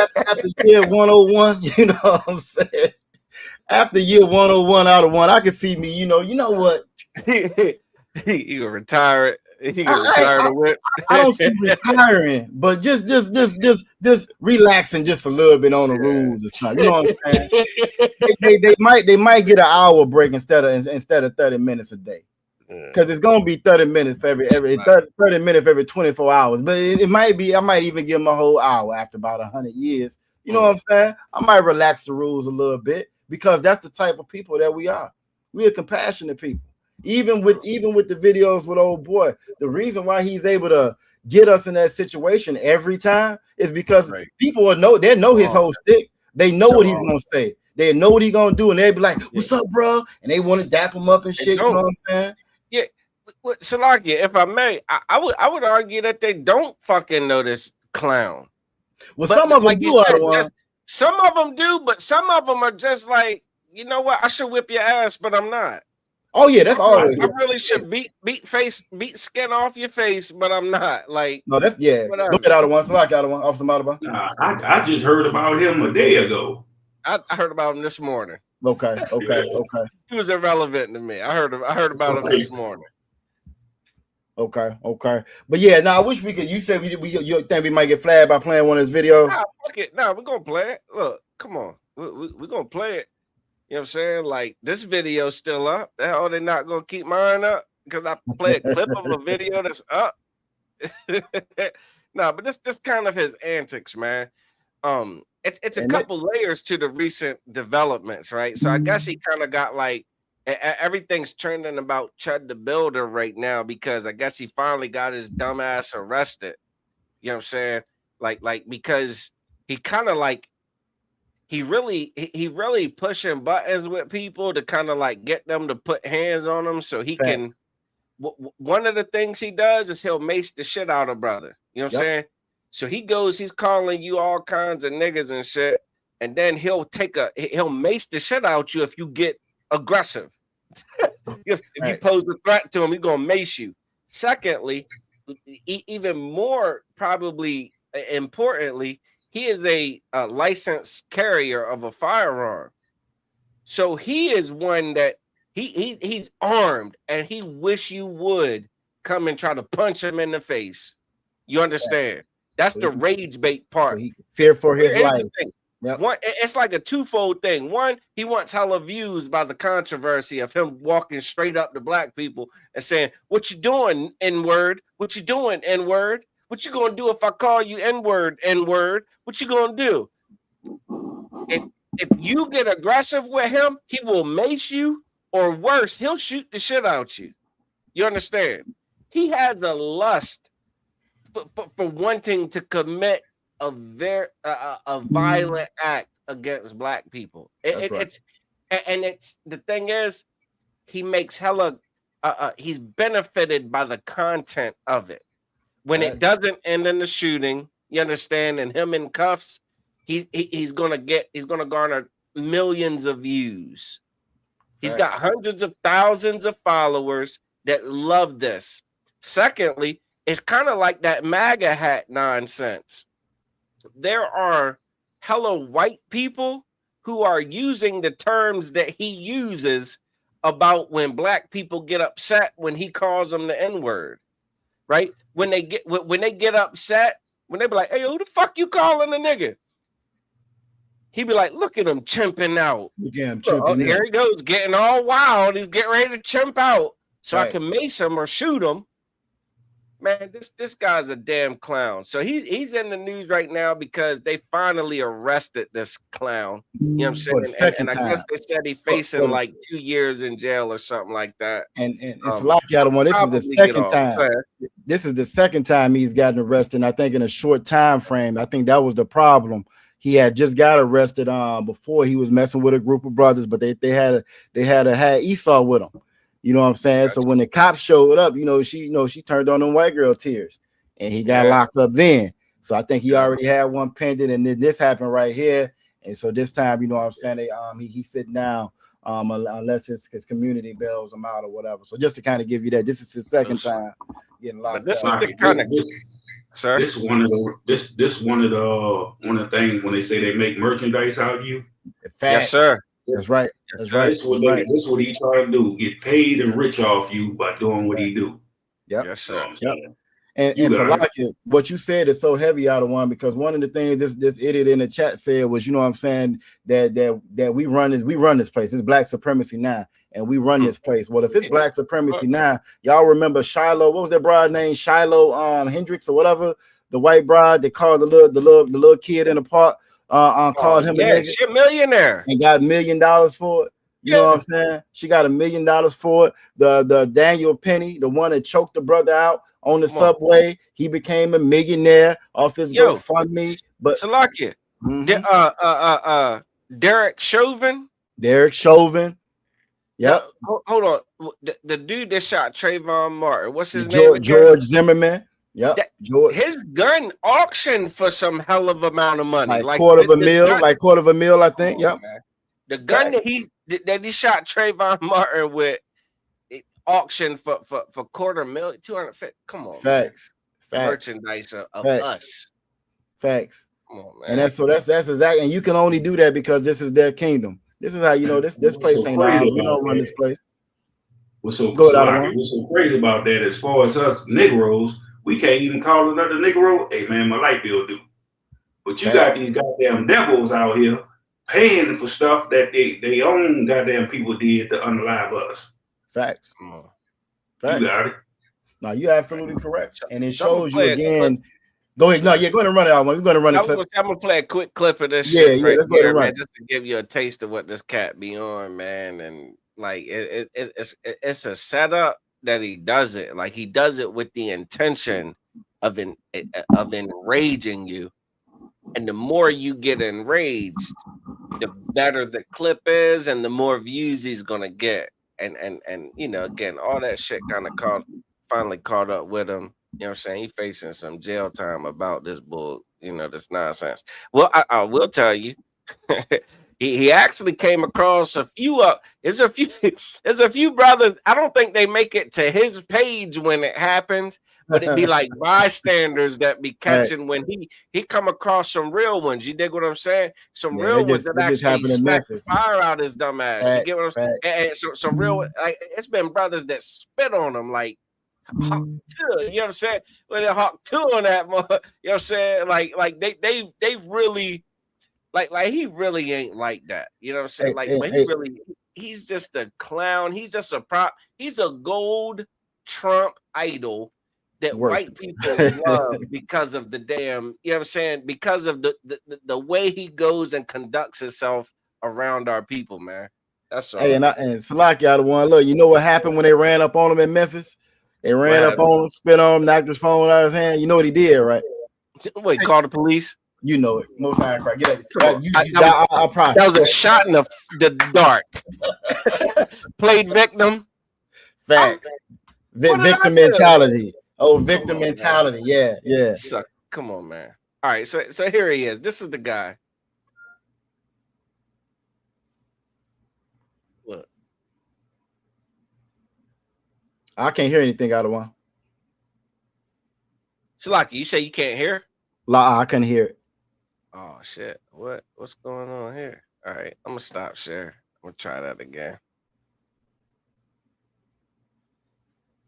after year 101, you know what I'm saying? After year 101 out of one, I can see me, you know what? You gonna retire it. He gonna retire the whip. I don't see retiring, but just relaxing just a little bit on the rules or something. You know what I'm saying? They might get an hour break instead of 30 minutes a day. Because it's gonna be 30 minutes for every 30 minutes every 24 hours. But it might be, I might even give them a whole hour after about 100 years. You know what I'm saying? I might relax the rules a little bit because that's the type of people that we are. We are compassionate people. Even with the videos with old boy, the reason why he's able to get us in that situation every time is because people will know his whole stick. They know what he's gonna say. They know what he's gonna do, and they be like, "What's up, bro?" And they want to dap him up and shit. You know what I'm saying? Yeah, Salakia, if I may, I would argue that they don't fucking know this clown. Well, but some of them do. Some of them do, but some of them are just like, you know what? I should whip your ass, but I'm not. Oh yeah, that's always. I really should beat skin off your face, but I'm not. Like, no, that's whatever. Look at out of one, Salaki out of one, Officer Malaba. Nah, I just heard about him a day ago. I heard about him this morning. Okay. He was irrelevant to me. I heard about him this morning. Okay. But yeah, now I wish we could. You said you think we might get flagged by playing one of his videos? Nah, fuck it. Nah, we're gonna play it. Look, come on, we're gonna play it. You know what I'm saying? Like, this video's still up. Oh, they're not gonna keep mine up because I play a clip of a video that's up. No, but this kind of his antics, man. It's a couple layers to the recent developments, right? So I guess he kind of got like everything's trending about Chud the Builder right now because I guess he finally got his dumb ass arrested. You know what I'm saying? Like because he kind of like he really pushing buttons with people to kind of like get them to put hands on him so he can. One of the things he does is he'll mace the shit out of brother. You know what I'm saying? So he's calling you all kinds of niggas and shit, and then he'll mace the shit out you if you get aggressive. If you pose a threat to him, he's gonna mace you. Secondly, even more probably importantly, he is a licensed carrier of a firearm. So he is one that he's armed and he wish you would come and try to punch him in the face. You understand? That's the rage bait part. Fear for his Here's life. the thing. Yep. One, it's like a twofold thing. One, he wants hella views by the controversy of him walking straight up to black people and saying, "What you doing, N-word? What you doing, N-word? What you gonna do if I call you N-word, N-word? What you gonna do?" If you get aggressive with him, he will mace you, or worse, he'll shoot the shit out you. You understand? He has a lust for wanting to commit a violent act against black people. It's the thing is, he makes hella he's benefited by the content of it. When it doesn't end in the shooting, you understand, and him in cuffs, he's gonna garner millions of views. He's got hundreds of thousands of followers that love this. Secondly, it's kind of like that MAGA hat nonsense. There are hella white people who are using the terms that he uses about when black people get upset when he calls them the N-word, right? When they get upset, when they be like, "Hey, who the fuck you calling a nigga?" He be like, "Look at him chimping out." Here he goes, getting all wild. He's getting ready to chimp out, so I can mace him or shoot him. Man, this guy's a damn clown. So he's in the news right now because they finally arrested this clown. You know what I'm saying? And I guess they said he's facing like 2 years in jail or something like that. And it's like y'all one. This is the second time. This is the second time he's gotten arrested. And I think in a short time frame. I think that was the problem. He had just got arrested before he was messing with a group of brothers, but they had Esau with him. You know what I'm saying? Gotcha. So when the cops showed up, she turned on them white girl tears, and he got locked up then. So I think he already had one pending, and then this happened right here. And so this time, you know what I'm saying? He's sitting down unless his community bails him out or whatever. So just to kind of give you that, this is his second time getting locked up. This is the kind of sir. This one of the things when they say they make merchandise out of you. Yes, sir. That's right. That's right. This is what he try to do: get paid and rich off you by doing what he do. Yep. Yes, sir. Yep. And so like what you said is so heavy out of one, because one of the things this idiot in the chat said was, you know what I'm saying, that we run this place. It's black supremacy now, and we run this place. Well, if it's black supremacy now, y'all remember Shiloh? What was that broad name? Shiloh Hendricks or whatever, the white bride that called the little kid in the park. Called him a nigga. She a millionaire and got $1 million for it. You know what I'm saying? She got $1 million for it. The Daniel Penny, the one that choked the brother out on the subway, he became a millionaire off his GoFundMe. But Salakia, Derek Chauvin. Yep. Hold on. The dude that shot Trayvon Martin. What's his name? George Zimmerman. Yep. His gun auctioned for some hell of amount of money, like quarter of a mil, I think. Yep. The gun that he shot Trayvon Martin with, it auctioned for $250,000. 250. Come on, facts. Merchandise of us. Facts. Come on, man. And that's exactly. And you can only do that because this is their kingdom. This is how you know this place ain't ours. We don't run this place. What's so crazy about that? As far as us Negroes, we can't even call another Negro, "Hey man, my light bill due." But you got these goddamn devils out here paying for stuff that they own goddamn people did to unalive us. Facts. You got it. No, you're absolutely correct. And it shows you again. Go ahead. No, go ahead and run it out. We're going to run a clip. I'm going to play a quick clip of this shit right let's here, man, just to give you a taste of what this cat be on, man. And like, it's a setup that he does it. Like, he does it with the intention of enraging you. And the more you get enraged, the better the clip is and the more views he's going to get. And you know, again, all that shit kind of finally caught up with him. You know what I'm saying? He's facing some jail time about this bull, this nonsense. Well, I will tell you, he actually came across a few there's a few brothers. I don't think they make it to his page when it happens, but it'd be like bystanders that be catching when he come across some real ones. You dig what I'm saying? Some real ones that actually smack the fire out his dumb ass. You get what I'm saying? And some real, like, it's been brothers that spit on him, like Hawk 2, you know what I'm saying? Well, they Hawk 2 on that, you know what I'm saying? Like they've really like he really ain't like that. You know what I'm saying? Like, but he's just a clown. He's just a prop. He's a gold Trump idol that white people love because of the damn, you know what I'm saying? Because of the way he goes and conducts himself around our people, man. That's all. Hey, and Salakia the one. Look, you know what happened when they ran up on him in Memphis? They ran up on him, spit on him, knocked his phone out of his hand. You know what he did, right? Wait, call the police? You know it. Most time, right? Get that. I promise. That was a shot in the dark. Played victim. Facts. Victim mentality. Oh, victim mentality. Yeah. So, come on, man. All right, so here he is. This is the guy. Look. I can't hear anything out of one. Salaki, you say you can't hear? I couldn't hear it. Oh shit. What's going on here? All right, I'm gonna stop share. I'm gonna try that again.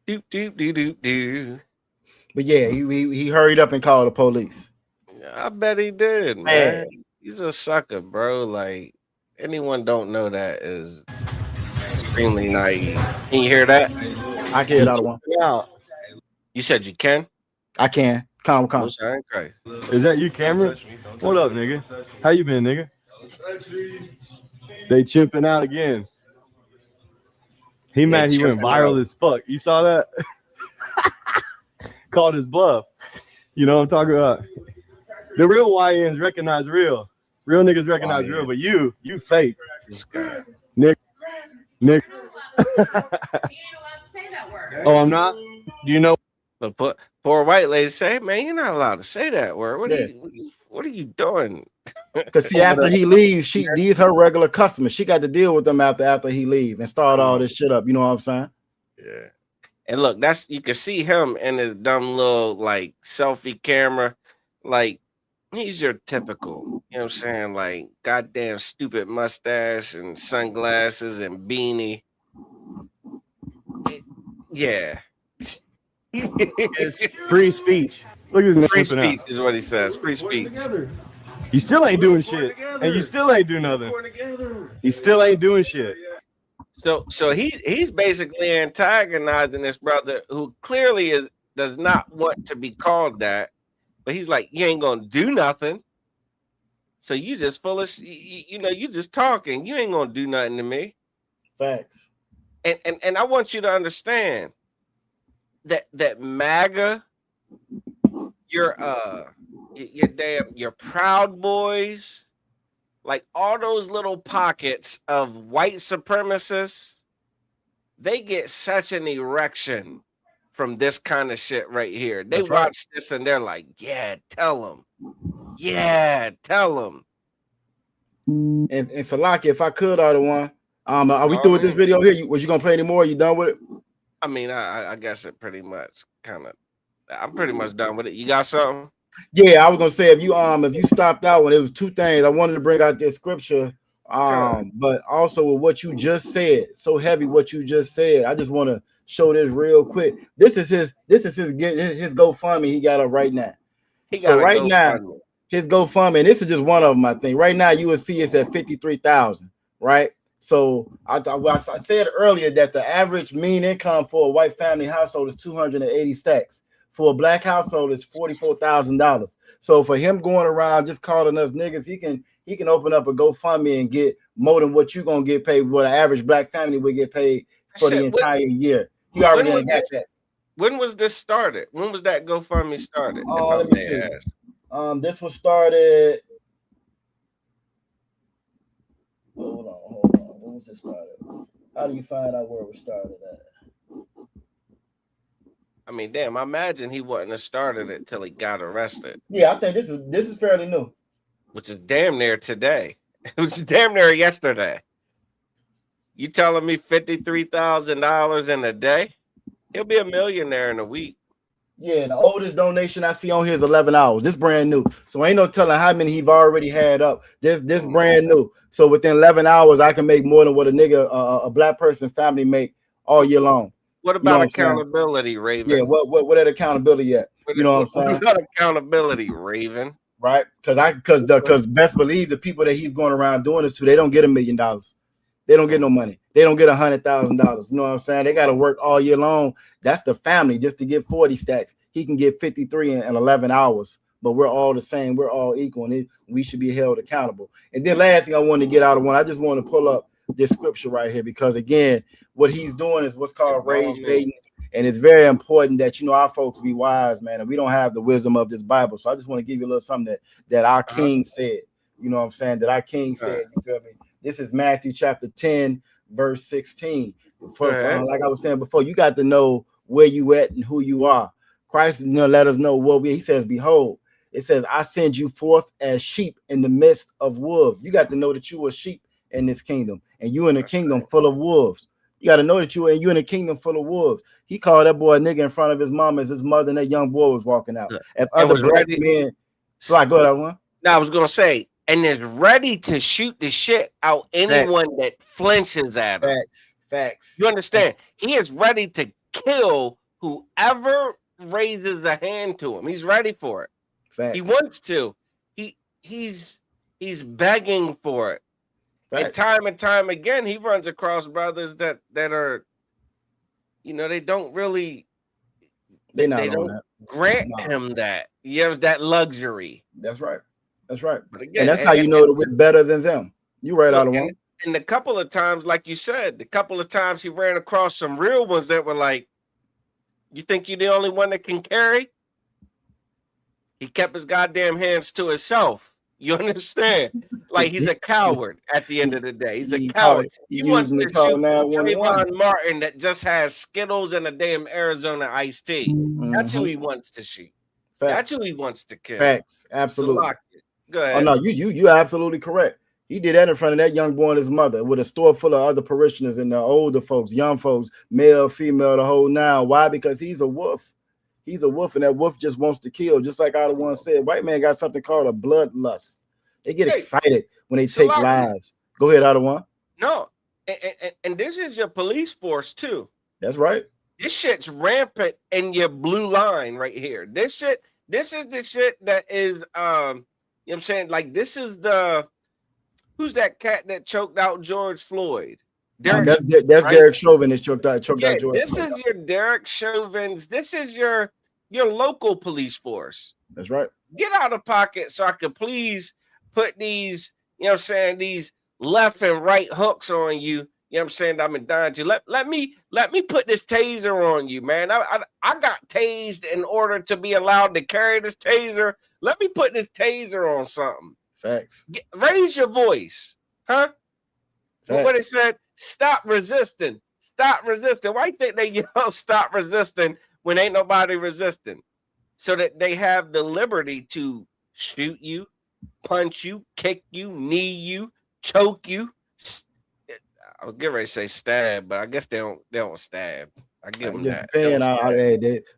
Doop doop doop doop doop. But yeah, he hurried up and called the police. I bet he did, man. He's a sucker, bro. Like, anyone don't know that is extremely naive. Can you hear that? I can hear that one. You said you can? I can. Calm. Is that you, Cameron? What up, nigga? How you been, nigga? They chimping out again. He mad he went viral as fuck. You saw that? Called his bluff. You know what I'm talking about? The real YNs recognize real. Real niggas recognize real, but you fake. Nick. Oh, I'm not? Do you know? But poor white lady say, man, you're not allowed to say that word. What are you doing? Because see, after he leaves, these her regular customers. She got to deal with them after he leave and start all this shit up. You know what I'm saying? Yeah. And look, you can see him in his dumb little like selfie camera. Like, he's your typical, you know what I'm saying? Like, goddamn stupid mustache and sunglasses and beanie. Yeah. It's free speech. Look at his free speech is what he says. Free speech. You still ain't doing shit, and you still ain't doing nothing. You still ain't doing shit. So he's basically antagonizing this brother who clearly does not want to be called that, but he's like, you ain't gonna do nothing. So you just foolish. You know, you just talking. You ain't gonna do nothing to me. Facts. And I want you to understand that MAGA, your Proud Boys, like all those little pockets of white supremacists, they get such an erection from this kind of shit right here. They watch this and they're like, yeah, tell them. Yeah, tell them. And Salaki, if I could, other one, are we through with this video here? Was you gonna play any more? You done with it? I mean, I guess it pretty much I'm pretty much done with it. You got something? Yeah, I was gonna say if you stopped out when it was two things, I wanted to bring out this scripture, but also with what you just said, so heavy what you just said. I just want to show this real quick. This is his GoFundMe he got up right now. Now his GoFundMe, and this is just one of them. I think right now you will see it's at 53,000, right? So I said earlier that the average mean income for a white family household is 280 stacks. For a black household, it's $44,000. So for him going around just calling us niggas, he can open up a GoFundMe and get more than what you're gonna get paid. What an average black family would get paid for the entire year. He already got that. When was this started? When was that GoFundMe started? Let me see. This was started. Hold on. When was it started? How do you find out where it was started at? I mean, damn, I imagine he wouldn't have started it till he got arrested. Yeah, I think this is fairly new. Which is damn near today. Which is damn near yesterday. You telling me $53,000 in a day? He'll be a millionaire in a week. Yeah, the oldest donation I see on here is 11 hours. This brand new. So ain't no telling how many he've already had up. This brand new. So within 11 hours, I can make more than what a black person family make all year long. What You know about what I'm saying? accountability, Raven? Yeah, what that accountability at? You know what I'm saying? What about accountability, Raven? Right? Because best believe the people that he's going around doing this to, they don't get $1 million. They don't get no money. They don't get $100,000. You know what I'm saying? They got to work all year long. That's the family just to get 40 stacks. He can get 53 in 11 hours. But we're all the same. We're all equal, and we should be held accountable. And then last thing I wanted to get out of one, I just want to pull up this scripture right here because again, what he's doing is what's called rage baiting, and it's very important that our folks be wise, man. And we don't have the wisdom of this Bible, so I just want to give you a little something that our King said. You know what I'm saying? That our King said. You feel me? This is Matthew chapter 10, verse 16. Like I was saying before, you got to know where you at and who you are. Christ, let us know what he says. Behold. It says, I send you forth as sheep in the midst of wolves. You got to know that you are sheep in this kingdom, and you in a kingdom full of wolves. You got to know that you in a kingdom full of wolves. He called that boy a nigga in front of his mom as his mother and that young boy was walking out. If other black men, so I go that one. Now I was gonna say, and is ready to shoot the shit out anyone that flinches at him. Facts. You understand? He is ready to kill whoever raises a hand to him. He's ready for it. Facts. He wants to. He's begging for it. Facts. And time again, he runs across brothers that are, they don't really, they don't grant him that. That luxury. That's right. But again, and that's how you know that we're better than them. You right out of one. And a couple of times, like you said, he ran across some real ones that were like, you think you're the only one that can carry? He kept his goddamn hands to himself. You understand? Like he's a coward at the end of the day. He's a coward. He wants to shoot Trayvon Martin that just has Skittles and a damn Arizona iced tea. Mm-hmm. That's who he wants to shoot. Facts. That's who he wants to kill. Facts. Absolutely. Go ahead. Oh no, you're absolutely correct. He did that in front of that young boy and his mother with a store full of other parishioners and the older folks, young folks, male, female, the whole nine. Why? Because he's a wolf. He's a wolf, and that wolf just wants to kill. Just like Otto one said, white man got something called a bloodlust. They get excited when they take lives. Go ahead, Otto one. No, and this is your police force too. That's right. This shit's rampant in your blue line right here. This is the shit that is, you know what I'm saying? Like, this is who's that cat that choked out George Floyd? That's Derek Chauvin that choked out George Floyd. This is your Derek Chauvin's. This is your local police force. That's right. Get out of pocket so I can please put these, you know what I'm saying, these left and right hooks on you. You know what I'm saying? I'm in danger. Let me put this taser on you, man. I got tased in order to be allowed to carry this taser. Let me put this taser on something. Facts. Raise your voice, huh? What it said? Stop resisting. Stop resisting. Why you think they yell stop resisting when ain't nobody resisting? So that they have the liberty to shoot you, punch you, kick you, knee you, choke you. I was getting ready to say stab, but I guess they don't stab. I give them that.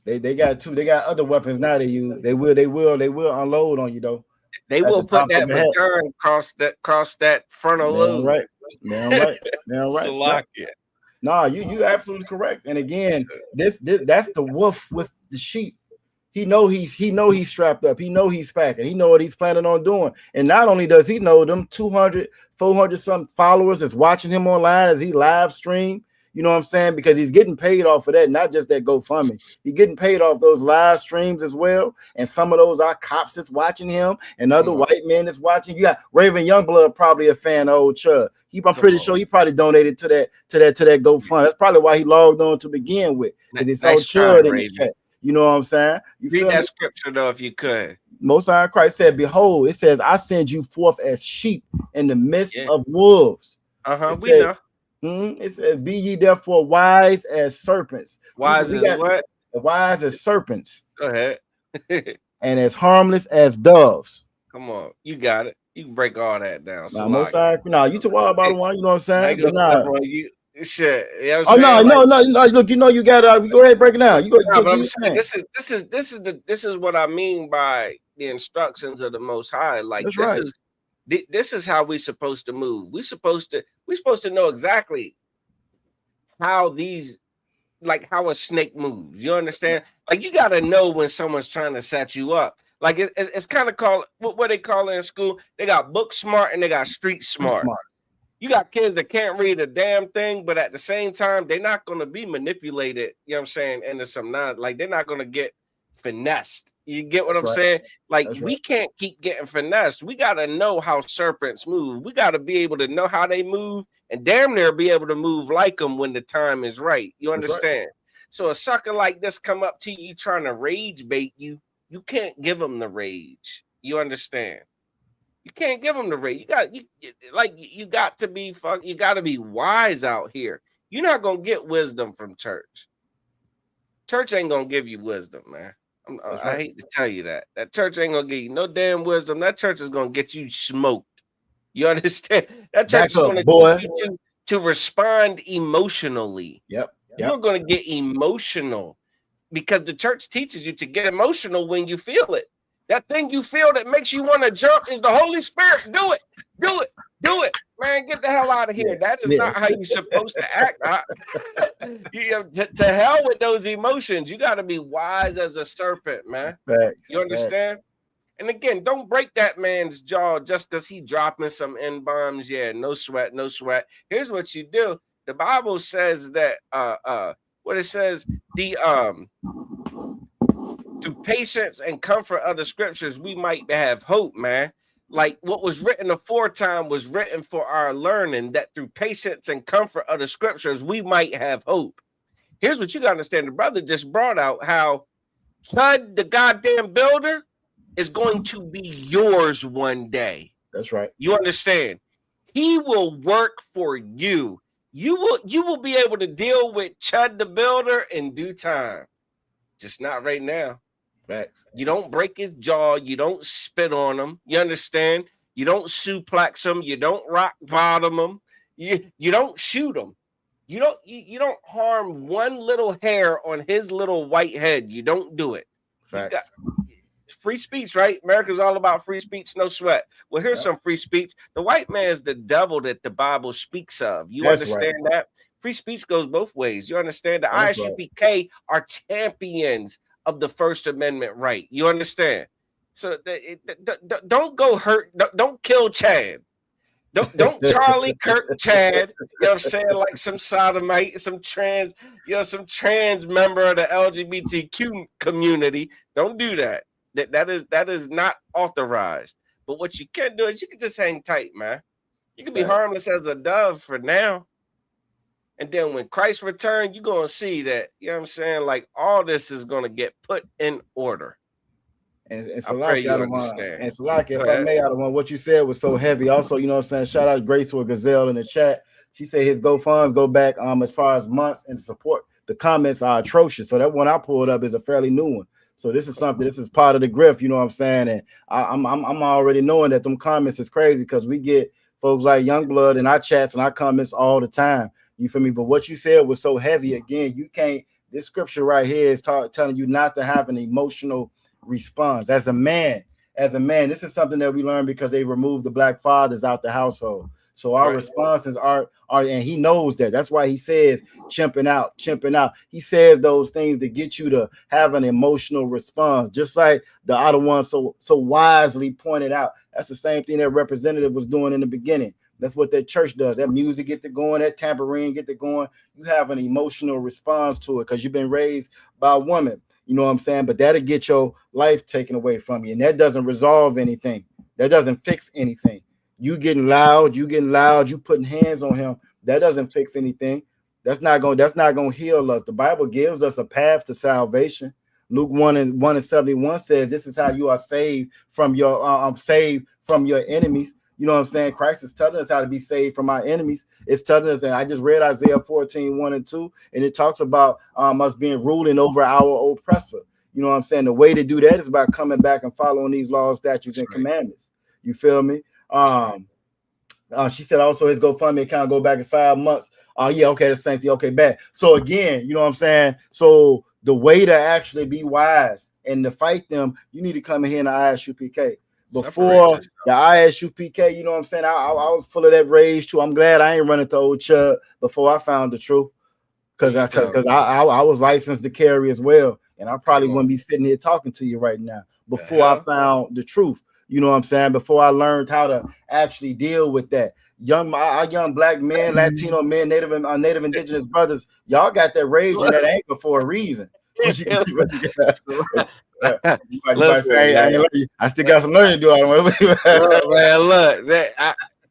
They got other weapons now they use. They will unload on you though. They will put that baton across that frontal lobe. Right. Right. Nah, you absolutely correct. And again, that's the wolf with the sheep. He know he's strapped up. He know he's packing. He know what he's planning on doing. And not only does he know them 200, 400 some followers that's watching him online as he live stream. You know what I'm saying? Because he's getting paid off of that, not just that GoFundMe. He's getting paid off those live streams as well. And some of those are cops that's watching him and other white men that's watching. You got Raven Youngblood, probably a fan of old Chud. I'm pretty sure he probably donated to that GoFundMe. That's probably why he logged on to begin with. Because it's so Chud in the chat. You know what I'm saying? Read that scripture though, if you could. Most High Christ said, "Behold, it says, I send you forth as sheep in the midst of wolves." We know. It says, "Be ye therefore wise as serpents." Wise as what? Wise as serpents. Go ahead. And as harmless as doves. Come on, you got it. You can break all that down. You talk about one. You know what I'm saying? Shit. You know what I'm saying? No. Look, you gotta go ahead and break it down. But I'm saying this is what I mean by the instructions of the Most High. Like this is how we're supposed to move. We're supposed to know exactly how these like how a snake moves. You understand? Like you got to know when someone's trying to set you up. Like it's kind of called what they call it in school. They got book smart and they got street smart. You got kids that can't read a damn thing, but at the same time, they're not going to be manipulated. You know what I'm saying? Into some like they're not going to get finessed. You get what I'm saying? Like we can't keep getting finessed. We got to know how serpents move. We got to be able to know how they move and damn near be able to move like them when the time is right. You understand? So a sucker like this come up to you trying to rage bait you. You can't give them the rage. You understand? You can't give them the rage. You got to be you got to be wise out here. You're not gonna get wisdom from church. Church ain't gonna give you wisdom, man. I hate to tell you that. That church ain't gonna give you no damn wisdom. That church is gonna get you smoked. You understand? That church is gonna get you to respond emotionally. You're gonna get emotional because the church teaches you to get emotional when you feel it. That thing you feel that makes you want to jump is the Holy Spirit. Do it. Do it. Do it. Man, get the hell out of here. That is not how you're supposed to act. To hell with those emotions. You got to be wise as a serpent, man. You understand? And again, don't break that man's jaw just because he dropping some N-bombs. Yeah, no sweat, no sweat. Here's what you do. The Bible says that what it says, through patience and comfort of the scriptures, we might have hope, man. Like what was written aforetime was written for our learning, that through patience and comfort of the scriptures, we might have hope. Here's what you got to understand. The brother just brought out how Chud, the goddamn builder, is going to be yours one day. That's right. You understand? He will work for you. You will be able to deal with Chud the builder in due time. Just not right now. Facts. You don't break his jaw. You don't spit on him. You understand? You don't suplex him. You don't rock bottom him. You don't shoot him. You don't harm one little hair on his little white head. You don't do it. Facts. Free speech, right? America's all about free speech, no sweat. Well, here's some free speech. The white man is the devil that the Bible speaks of. You understand that? Free speech goes both ways. You understand? The ISUPK are champions of the First Amendment right. You understand? So don't go hurt. Don't kill Chad. Don't Charlie Kirk Chad. You know what I'm saying? Like some sodomite, some trans member of the LGBTQ community. Don't do that. That is not authorized. But what you can do is you can just hang tight, man. You can be harmless as a dove for now. And then when Christ returns, you're going to see that, you know what I'm saying? Like all this is going to get put in order. And it's a lot. And it's a lot. If I may, what you said was so heavy. Also, you know what I'm saying? Shout out Graceful Gazelle in the chat. She said his GoFunds go back as far as months and support. The comments are atrocious. So that one I pulled up is a fairly new one. So this is something. This is part of the grift. You know what I'm saying? And I'm already knowing that them comments is crazy because we get folks like Youngblood in our chats and our comments all the time. You feel me? But what you said was so heavy. Again, you can't. This scripture right here is telling you not to have an emotional response as a man. As a man, this is something that we learned because they removed the black fathers out the household. So our responses are, and he knows that. That's why he says chimping out. He says those things to get you to have an emotional response, just like the other one so wisely pointed out. That's the same thing that Representative was doing in the beginning. That's what that church does. That music get to going, that tambourine get to going. You have an emotional response to it because you've been raised by a woman. You know what I'm saying? But that'll get your life taken away from you. And that doesn't resolve anything. That doesn't fix anything. You getting loud, you putting hands on him. That doesn't fix anything. That's not going to heal us. The Bible gives us a path to salvation. Luke 1:71 says this is how you are saved from your enemies. You know what I'm saying? Christ is telling us how to be saved from our enemies. It's telling us, and I just read Isaiah 14:1-2, and it talks about us being ruling over our oppressor. You know what I'm saying? The way to do that is by coming back and following these laws, statutes, and commandments. You feel me? She said also his GoFundMe account go back in 5 months. Yeah, okay, the same thing. Okay, bad. So again, you know what I'm saying? So the way to actually be wise and to fight them, you need to come in here in the ISUPK. Before the ISUPK, you know what I'm saying? I was full of that rage too. I'm glad I ain't running to old Chud before I found the truth. because I was licensed to carry as well, and I probably wouldn't be sitting here talking to you right now before I found the truth. You know what I'm saying? Before I learned how to actually deal with that. Our young black men, Latino men, Native Indigenous brothers, y'all got that rage and that anger for a reason. I still got some learning to do. Man, look,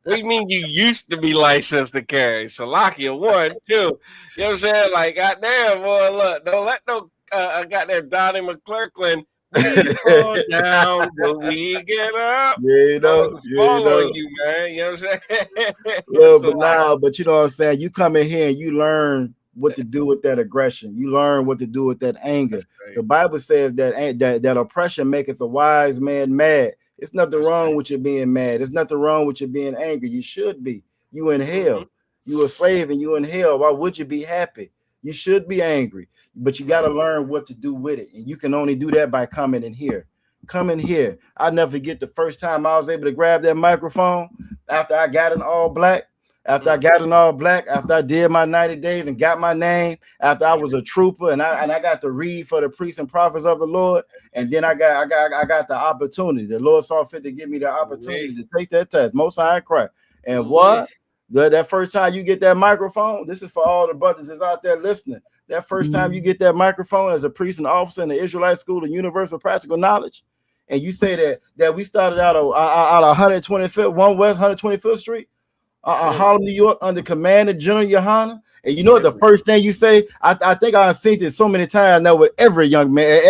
what do you mean you used to be licensed to carry? Salakia 1, 2. You know what I'm saying? Like, goddamn, boy, look, don't let no goddamn Donnie McClurkin go down till we get up. You know, you, man. You know what I'm saying? But you know what I'm saying? You come in here and you learn what to do with that aggression. You learn what to do with that anger. Right. The Bible says that oppression maketh the wise man mad. It's nothing wrong with you being mad. There's nothing wrong with you being angry. You should be. You in hell. You a slave and you in hell. Why would you be happy? You should be angry, but you got to learn what to do with it. And you can only do that by coming in here. Come in here. I'll never forget the first time I was able to grab that microphone after I got in all black. After I did my 90 days and got my name, after I was a trooper and I got to read for the priests and prophets of the Lord, and then I got the opportunity. The Lord saw fit to give me the opportunity to take that test. Most High Christ. And what? That first time you get that microphone, this is for all the brothers that's out there listening. That first time you get that microphone as a priest and officer in the Israelite School of Universal Practical Knowledge, and you say that we started out of 125th, 1 West 125th Street, Harlem, New York, under command of General Yohana. And you know what the first thing you say? I think I've seen it so many times now with every young man,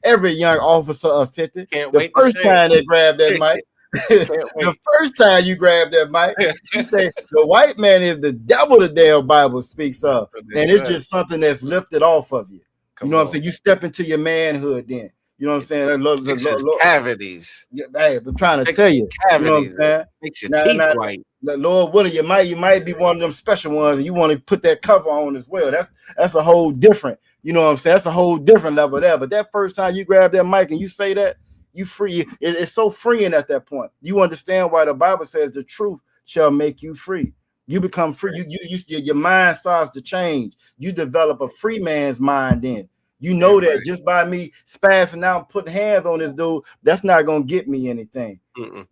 every young officer of 50. The first time they grab that mic. The first time you grab that mic, you say the white man is the devil the damn Bible speaks of. And it's just something that's lifted off of you. You know what I'm saying? You step into your manhood then. You know what I'm saying? Cavities. Hey, I'm trying to tell you. Cavities. You know what I'm saying? Makes your teeth white. Lord willing, you might be one of them special ones, and you want to put that cover on as well. That's a whole different, you know what I'm saying? That's a whole different level there. But that first time you grab that mic and you say that, you free. It's so freeing at that point. You understand why the Bible says the truth shall make you free. You become free. Your mind starts to change. You develop a free man's mind then. You know that just by me spazzing out and putting hands on this dude, that's not gonna get me anything.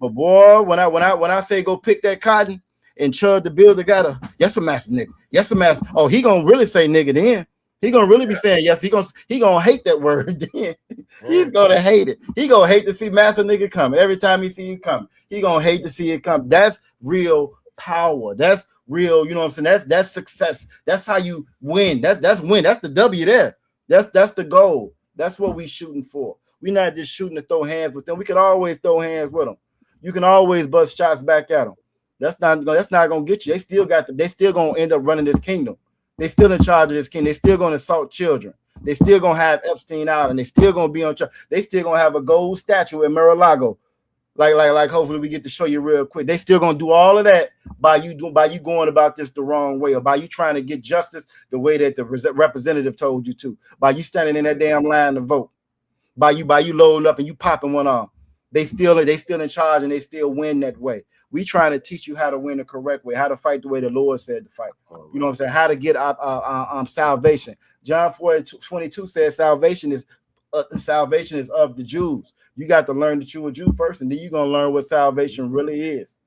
But boy, when I say go pick that cotton and Chud the Builder got a yes, a master nigga. Yes, a master. Oh, he gonna really say nigga then. He gonna really be saying yes. He gonna hate that word then. He's gonna hate it. He gonna hate to see master nigga coming. Every time he see you coming, he gonna hate to see it come. That's real power. That's real, you know what I'm saying? That's success. That's how you win. That's win. That's the W there. That's the goal. That's what we shooting for. We're not just shooting to throw hands with them. We can always throw hands with them. You can always bust shots back at them. That's not gonna get you. They still gonna end up running this kingdom. They still in charge of this kingdom. They still gonna assault children. They still gonna have Epstein Island. They still gonna be on charge. They still gonna have a gold statue in Mar-a-Lago. Like hopefully we get to show you real quick. They still gonna do all of that by you going about this the wrong way, or by you trying to get justice the way that the representative told you to, by you standing in that damn line to vote, by you loading up and you popping one arm. They still in charge and they still win that way. We trying to teach you how to win the correct way, how to fight the way the Lord said to fight. You know what I'm saying? How to get salvation. John 4:22 says salvation is of the Jews. You got to learn that you a Jew first, and then you're gonna learn what salvation really is.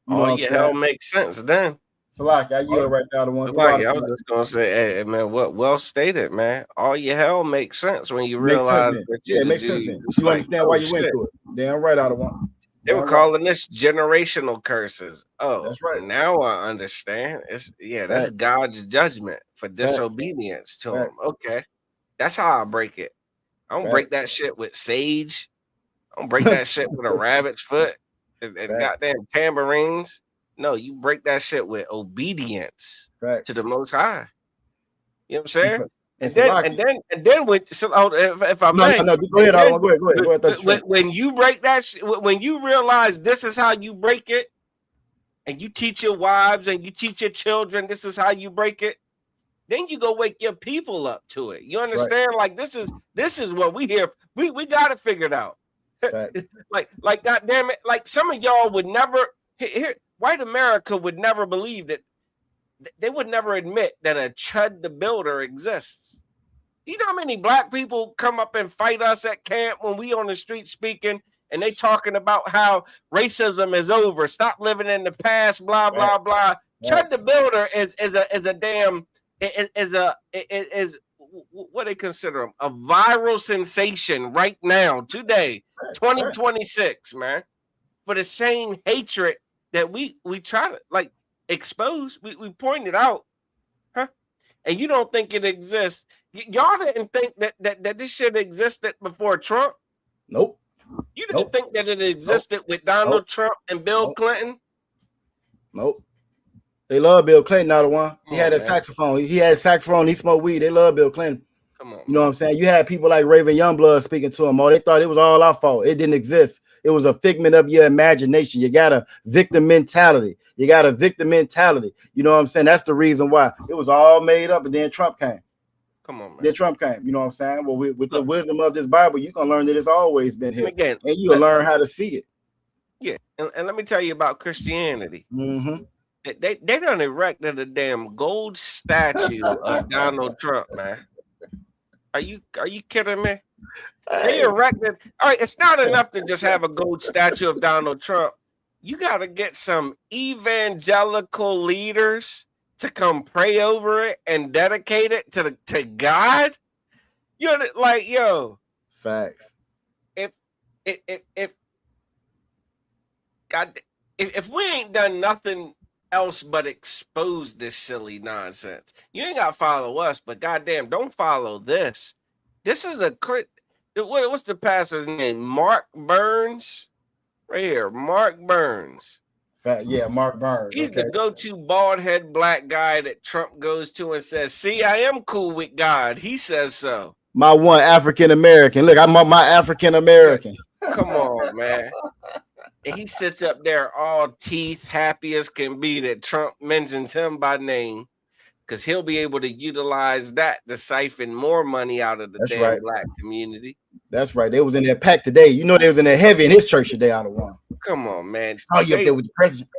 Hell makes sense then. Salaki, I yield right now to one. I was just gonna say, hey man, well stated, man. All your hell makes sense when you realize that it makes sense. You understand why you went through it. Damn right, out of one. They were calling this generational curses. Oh, that's right. Now I understand. That's God's judgment for disobedience to him. Okay, that's how I break it. I don't break that shit with sage. I don't break that shit with a rabbit's foot and goddamn tambourines. No, you break that shit with obedience to the Most High. You know what I'm saying? And then when if I may, go ahead. When you break that when you realize this is how you break it, and you teach your wives and you teach your children this is how you break it, then you go wake your people up to it. You understand? Right. Like this is what we hear. We got it figured out. like goddamn it, like some of y'all would never white America would never believe that they would never admit that a Chud the Builder exists. You know how many black people come up and fight us at camp when we on the street speaking, and they talking about how racism is over, stop living in the past, blah blah blah. Chud the Builder is a damn is what they consider him, a viral sensation right now, today, 2026, man, for the same hatred that we try to like expose. We pointed out, huh? And you don't think it exists. Y'all didn't think that this shit existed before Trump? Nope. You didn't think that it existed with Donald Trump and Bill Clinton? Nope. They love Bill Clinton, not the one. He had a saxophone. He had a saxophone. He smoked weed. They love Bill Clinton. Come on. You know what I'm saying? You had people like Raven Youngblood speaking to him. Oh, they thought it was all our fault. It didn't exist. It was a figment of your imagination. You got a victim mentality. You got a victim mentality. You know what I'm saying? That's the reason why. It was all made up, and then Trump came. Come on, man. Then Trump came. You know what I'm saying? Well, with the wisdom of this Bible, you're going to learn that it's always been here. Again, and you'll learn how to see it. Yeah. And let me tell you about Christianity. Mm-hmm. They done erected a damn gold statue of Donald Trump, man. Are you kidding me? They erected. All right, it's not enough to just have a gold statue of Donald Trump. You got to get some evangelical leaders to come pray over it and dedicate it to God. You're like, yo, facts. If God, if we ain't done nothing else but expose this silly nonsense, you ain't got to follow us, but goddamn, don't follow this. This is what's the pastor's name? Mark Burns, right here. Mark Burns. Yeah, Mark Burns. He's the go-to bald head black guy that Trump goes to and says, "See, I am cool with God." He says so. My one African American. Look, I'm my African American. Come on, man. And he sits up there all teeth, happy as can be that Trump mentions him by name, because he'll be able to utilize that to siphon more money out of the black community. That's right. They was in there packed today. You know, they was in there heavy in his church today out of one. Come on, man. Oh, you up there with the president?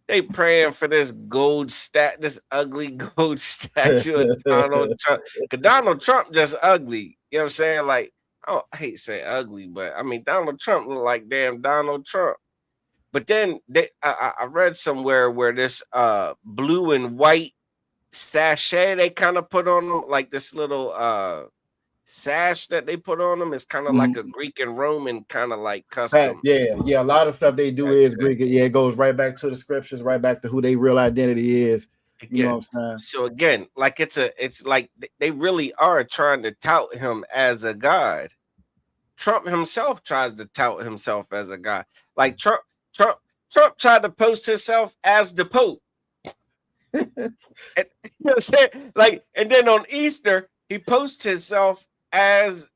They praying for this this ugly gold statue of Donald Trump. Because Donald Trump just ugly. You know what I'm saying? Like, I hate saying ugly, but I mean, Donald Trump look like damn Donald Trump. But then I read somewhere where this blue and white sachet they kind of put on them, like this little sash that they put on them is kind of like a Greek and Roman kind of like custom. Yeah. A lot of stuff they do is Greek. Yeah, it goes right back to the scriptures, right back to who their real identity is. You know what I'm saying? So again, like it's like they really are trying to tout him as a god. Trump himself tries to tout himself as a god. Like Trump tried to post himself as the Pope. And, you know what I'm saying? Like, and then on Easter, he posts himself as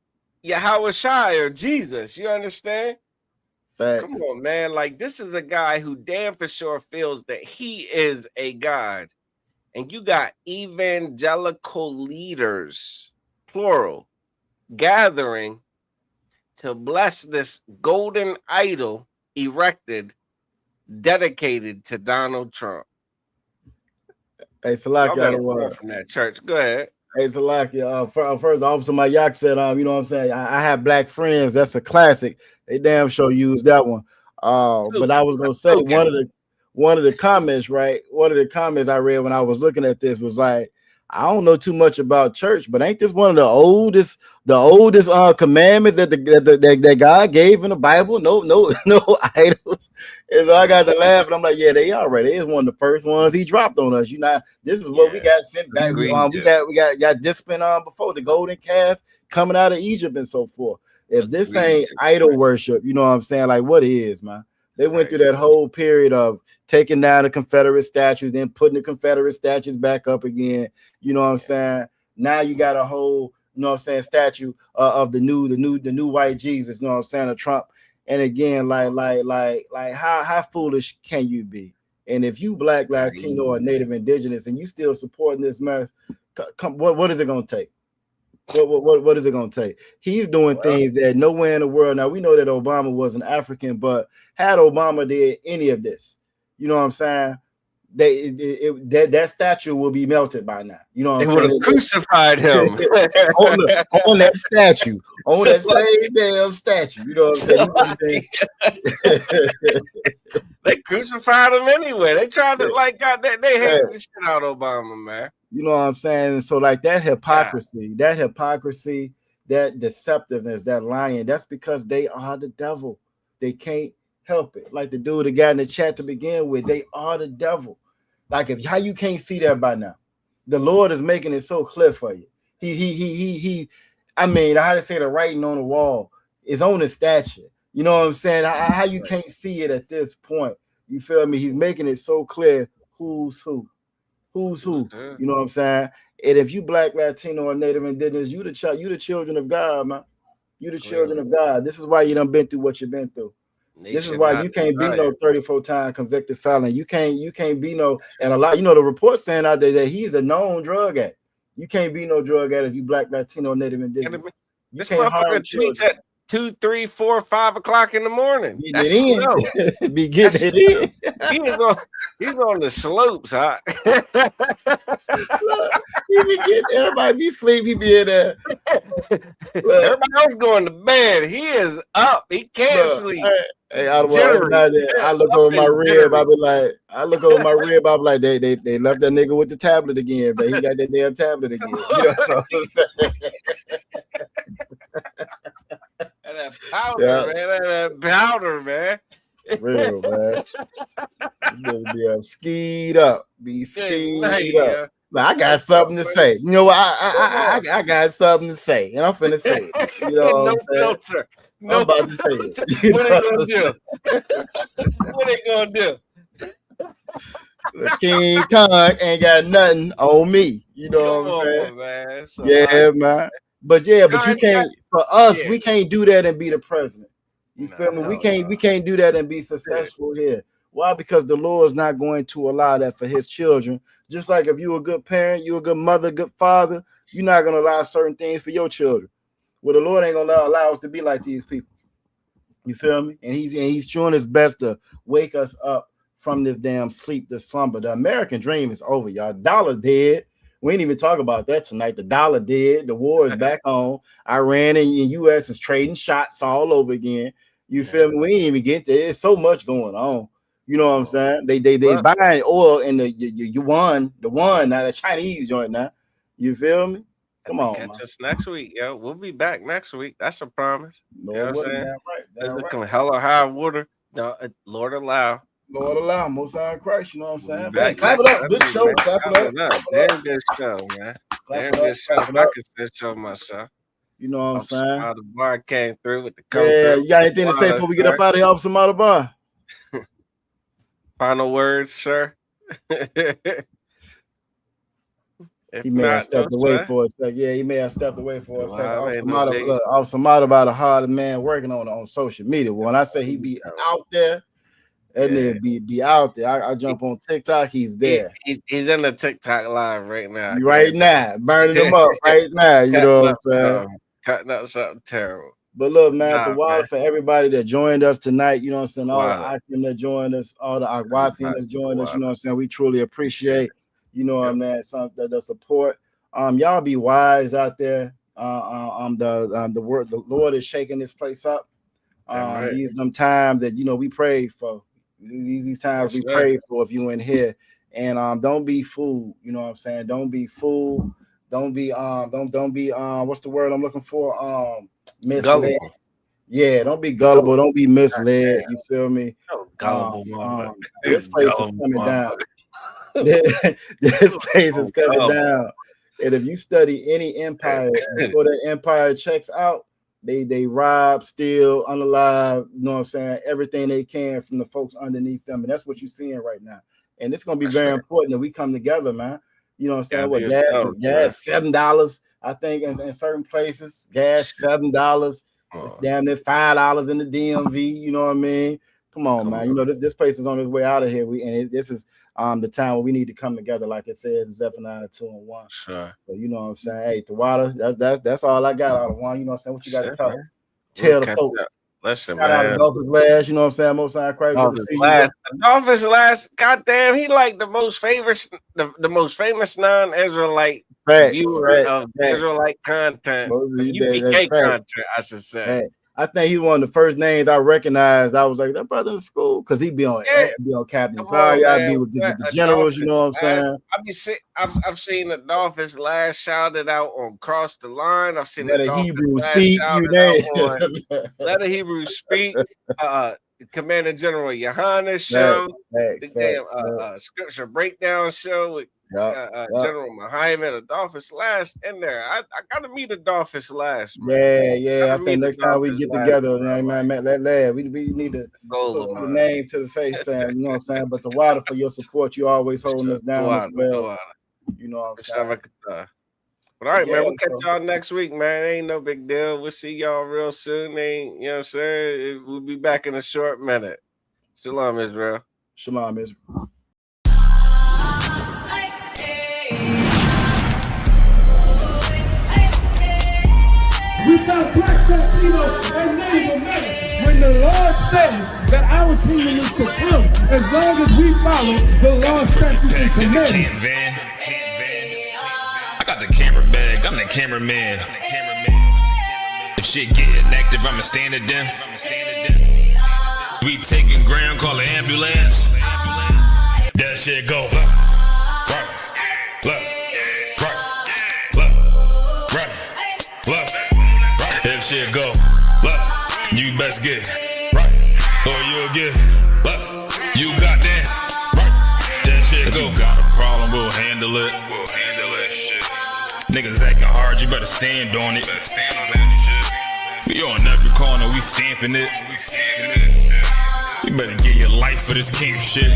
Yahweh Shai or Jesus. You understand? Facts. Come on, man. Like, this is a guy who damn for sure feels that he is a god. And you got evangelical leaders, plural, gathering to bless this golden idol erected, dedicated to Donald Trump. Hey, Salaki, from that church. Go ahead. Hey, Salaki, first, Officer Mayak said, you know what I'm saying? I have black friends. That's a classic. They damn sure used that one. But I was gonna say one of the comments, right? One of the comments I read when I was looking at this was like, I don't know too much about church, but ain't this one of the oldest commandment that God gave in the Bible? No idols. And so I got to laugh, and I'm like, yeah, they are right. It is one of the first ones he dropped on us. You know, this is what we got sent back. We got discipline before the golden calf coming out of Egypt and so forth. If this ain't idol worship, you know what I'm saying? Like, what is, man? They went through that whole period of taking down the Confederate statues, then putting the Confederate statues back up again. You know what I'm saying? Now you got a whole, you know what I'm saying, statue of the new white Jesus, you know what I'm saying, of Trump. And again, like how foolish can you be? And if you black, Latino, or Native Indigenous, and you still supporting this mess, what is it gonna take? What is it going to take? He's doing things that nowhere in the world. Now, we know that Obama was an African, but had Obama did any of this, you know what I'm saying, that statue will be melted by now. You know what They I'm would saying? have crucified him. on that statue, on that same damn statue. You know what I'm saying? They crucified him anyway. They tried to like goddamn. They hated the shit out of Obama, man. You know what I'm saying? So like that hypocrisy, that deceptiveness, that lying, that's because they are the devil. They can't help it. Like the dude that got in the chat to begin with, they are the devil. Like how you can't see that by now? The Lord is making it so clear for you. He I mean, how to say the writing on the wall is on the statue. You know what I'm saying? How you can't see it at this point? You feel me? He's making it so clear who's who. Who's who? You know what I'm saying? And if you Black, Latino, or Native Indigenous, you the children of God, man. You the children of God. This is why you done been through what you've been through. This is why you can't be no 34-time convicted felon. You can't be no, and a lot, the reports saying out there that he's a known drug addict. You can't be no drug addict if you Black, Latino, Native Indigenous. This motherfucker tweets at 2, 3, 4, 5 o'clock in the morning. That's slow. Be getting it in. He's on the slopes, huh? He be getting, everybody be sleep. He be in there. Everybody else going to bed. He is up. He can't sleep. Hey, I look over my rib. I be like, they left that nigga with the tablet again, but he got that damn tablet again. You know what I'm saying? That powder, man. That powder, man. Real, man. Be skied up. Be skied up. Now, I got something to say. You know what? I got something to say, and I'm finna say it. You know no filter. I'm about to say it. What they gonna do? King Kong ain't got nothing on me. You know what I'm saying? Man. So man. But you can't. For us, we can't do that and be the president. You feel me? We can't do that and be successful here. Why? Because the Lord is not going to allow that for His children. Just like if you're a good parent, you're a good mother, good father, you're not gonna allow certain things for your children. Well, the Lord ain't gonna allow us to be like these people. You feel me? And He's doing His best to wake us up from this damn sleep, this slumber. The American dream is over, y'all. Dollar dead. We ain't even talk about that tonight. The dollar dead. The war is back on. Iran and U.S. is trading shots all over again. You feel me? We ain't even get there. There's so much going on. You know what I'm saying? They buying oil in the yuan, now the Chinese joint now. You feel me? Come on. Catch us next week, yo. We'll be back next week. That's a promise. You know what I'm saying? It's looking hella high water. Lord allow. Lord allow, most high Christ, you know what I'm saying? Man, clap it up. Good show. Clap it up. Damn good show, man. Damn good show. I can say so myself. You know what I'm saying? How the bar came through with the coat. Yeah, you got anything to say before we get up out of here? Some out of the bar. Final words, sir. He may have stepped away for a second. Yeah, he may have stepped away for a second. Off some out about a hard man working on social media. When I say he be out there, that nigga be out there. I jump on TikTok, he's there. He's in the TikTok live right now. Right now, burning them up right now. You know what I'm saying? Cutting up something terrible. But look, man, the water for everybody that joined us tonight, you know what I'm saying? All the Akim that joined us, all the Akwathian that joined us, you know what I'm saying? We truly appreciate, you know what I mean, the support. Y'all be wise out there. The Lord is shaking this place up. These them times that we pray for. These times we pray for if you in here. And don't be fooled, you know what I'm saying? Don't be fooled. Don't be what's the word I'm looking for? Misled. Gullible. Yeah, don't be gullible, don't be misled. You feel me? Gullible this place is coming down. This place is coming down. And if you study any empire before that empire checks out, they rob, steal, unalive, you know what I'm saying, everything they can from the folks underneath them. And that's what you're seeing right now. And it's gonna be very important that we come together, man. You know what I'm saying? Gas $7, I think, in certain places. Gas $7. It's damn near $5 in the DMV. You know what I mean? Come on, man. You know this place is on its way out of here. This is the time where we need to come together, like it says in Zephaniah 2:1. Sure. So you know what I'm saying? Hey, the water. That's all I got out of one. You know what I'm saying? What you got to tell the folks? Listen, Shout out to man. Dolphins last, you know what I'm saying? Most High Christ. Good to see you, bro. Dolphins last. Goddamn, he like the most famous non-Israelite viewer of Israelite content, UPK content, I should say. Right. I think he's one of the first names I recognized. I was like, that brother in school, because he be on Captain Sorry, I be with the generals, you know what I'm saying? I've seen the Dolphins last shouted out on Cross the Line. I've seen Let the a Dolphins Hebrew last speak, shouted out on Let a Hebrew Speak. Commander General Yohanan show, the damn scripture breakdown show with General Muhammad, the Dolphins last in there. I gotta meet the Dolphins last, man. Yeah. I think next time we get together, man, we need to put the name to the face, and you know what I'm saying. But the water for your support, you always holding us down as well. You know what I'm saying. But all right, man, we'll catch y'all next week, man. Ain't no big deal. We'll see y'all real soon. You know what I'm saying? We'll be back in a short minute. Shalom, Israel. Shalom, Israel. We got black, Latino, and Native American. When the Lord says that our kingdom is to come, as long as we follow the Lord's statutes and commandments. I got the camera bag, I'm the cameraman. If shit getting active, I'ma stand it down. We taking ground, call the ambulance. That shit go. If shit go, you best get right, or you'll get you got that. That shit go. If you got a problem, we'll handle it. Niggas acting hard, you better stand on it. We on every corner, we stamping it. You better get your life for this camp shit.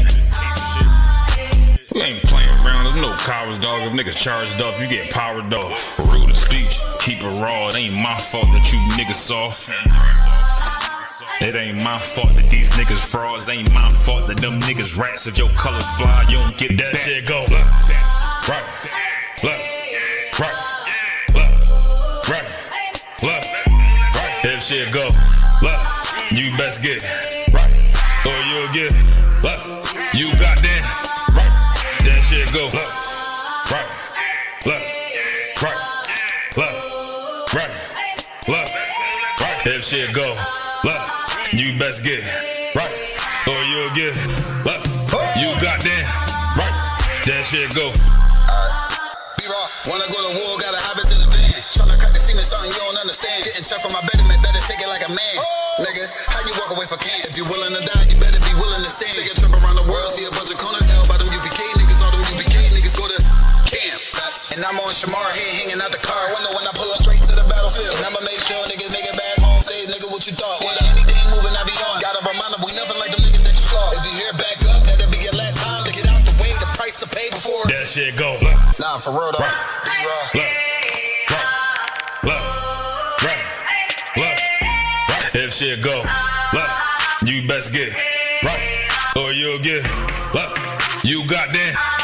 We ain't playing around, there's no cowards, dog. If niggas charged up, you get powered off. Rude of speech, keep it raw. It ain't my fault that you niggas soft. It ain't my fault that these niggas frauds. It ain't my fault that them niggas rats. If your colors fly, you don't get that shit go. Right. If shit go, you best get right, or you'll get you got that. That shit go right. If shit go, you best get right, or you'll get you got that right. That shit go. Wanna go to war, gotta have it to the van. Tryna cut the semen, something you don't understand. Getting check from my betterment, better take it like a man. Nigga, how you walk away for camp? If you willing to die, you better be willing to stand. Take a trip around the world, see a bunch of corners held by them UPK niggas. All them UPK niggas go to camp. And I'm on Shamar here, hanging out the car. Wonder when I pull up straight to the battlefield. And I'ma make sure niggas make it back home. Say, nigga, what you thought? With anything moving, I be on. Gotta remind them, we nothing like them niggas that you saw. If you hear back up, that'll be your last time to get out the way. The price to pay before that shit go. Nah, for real though. If shit go, you best get right, or you'll get you got that.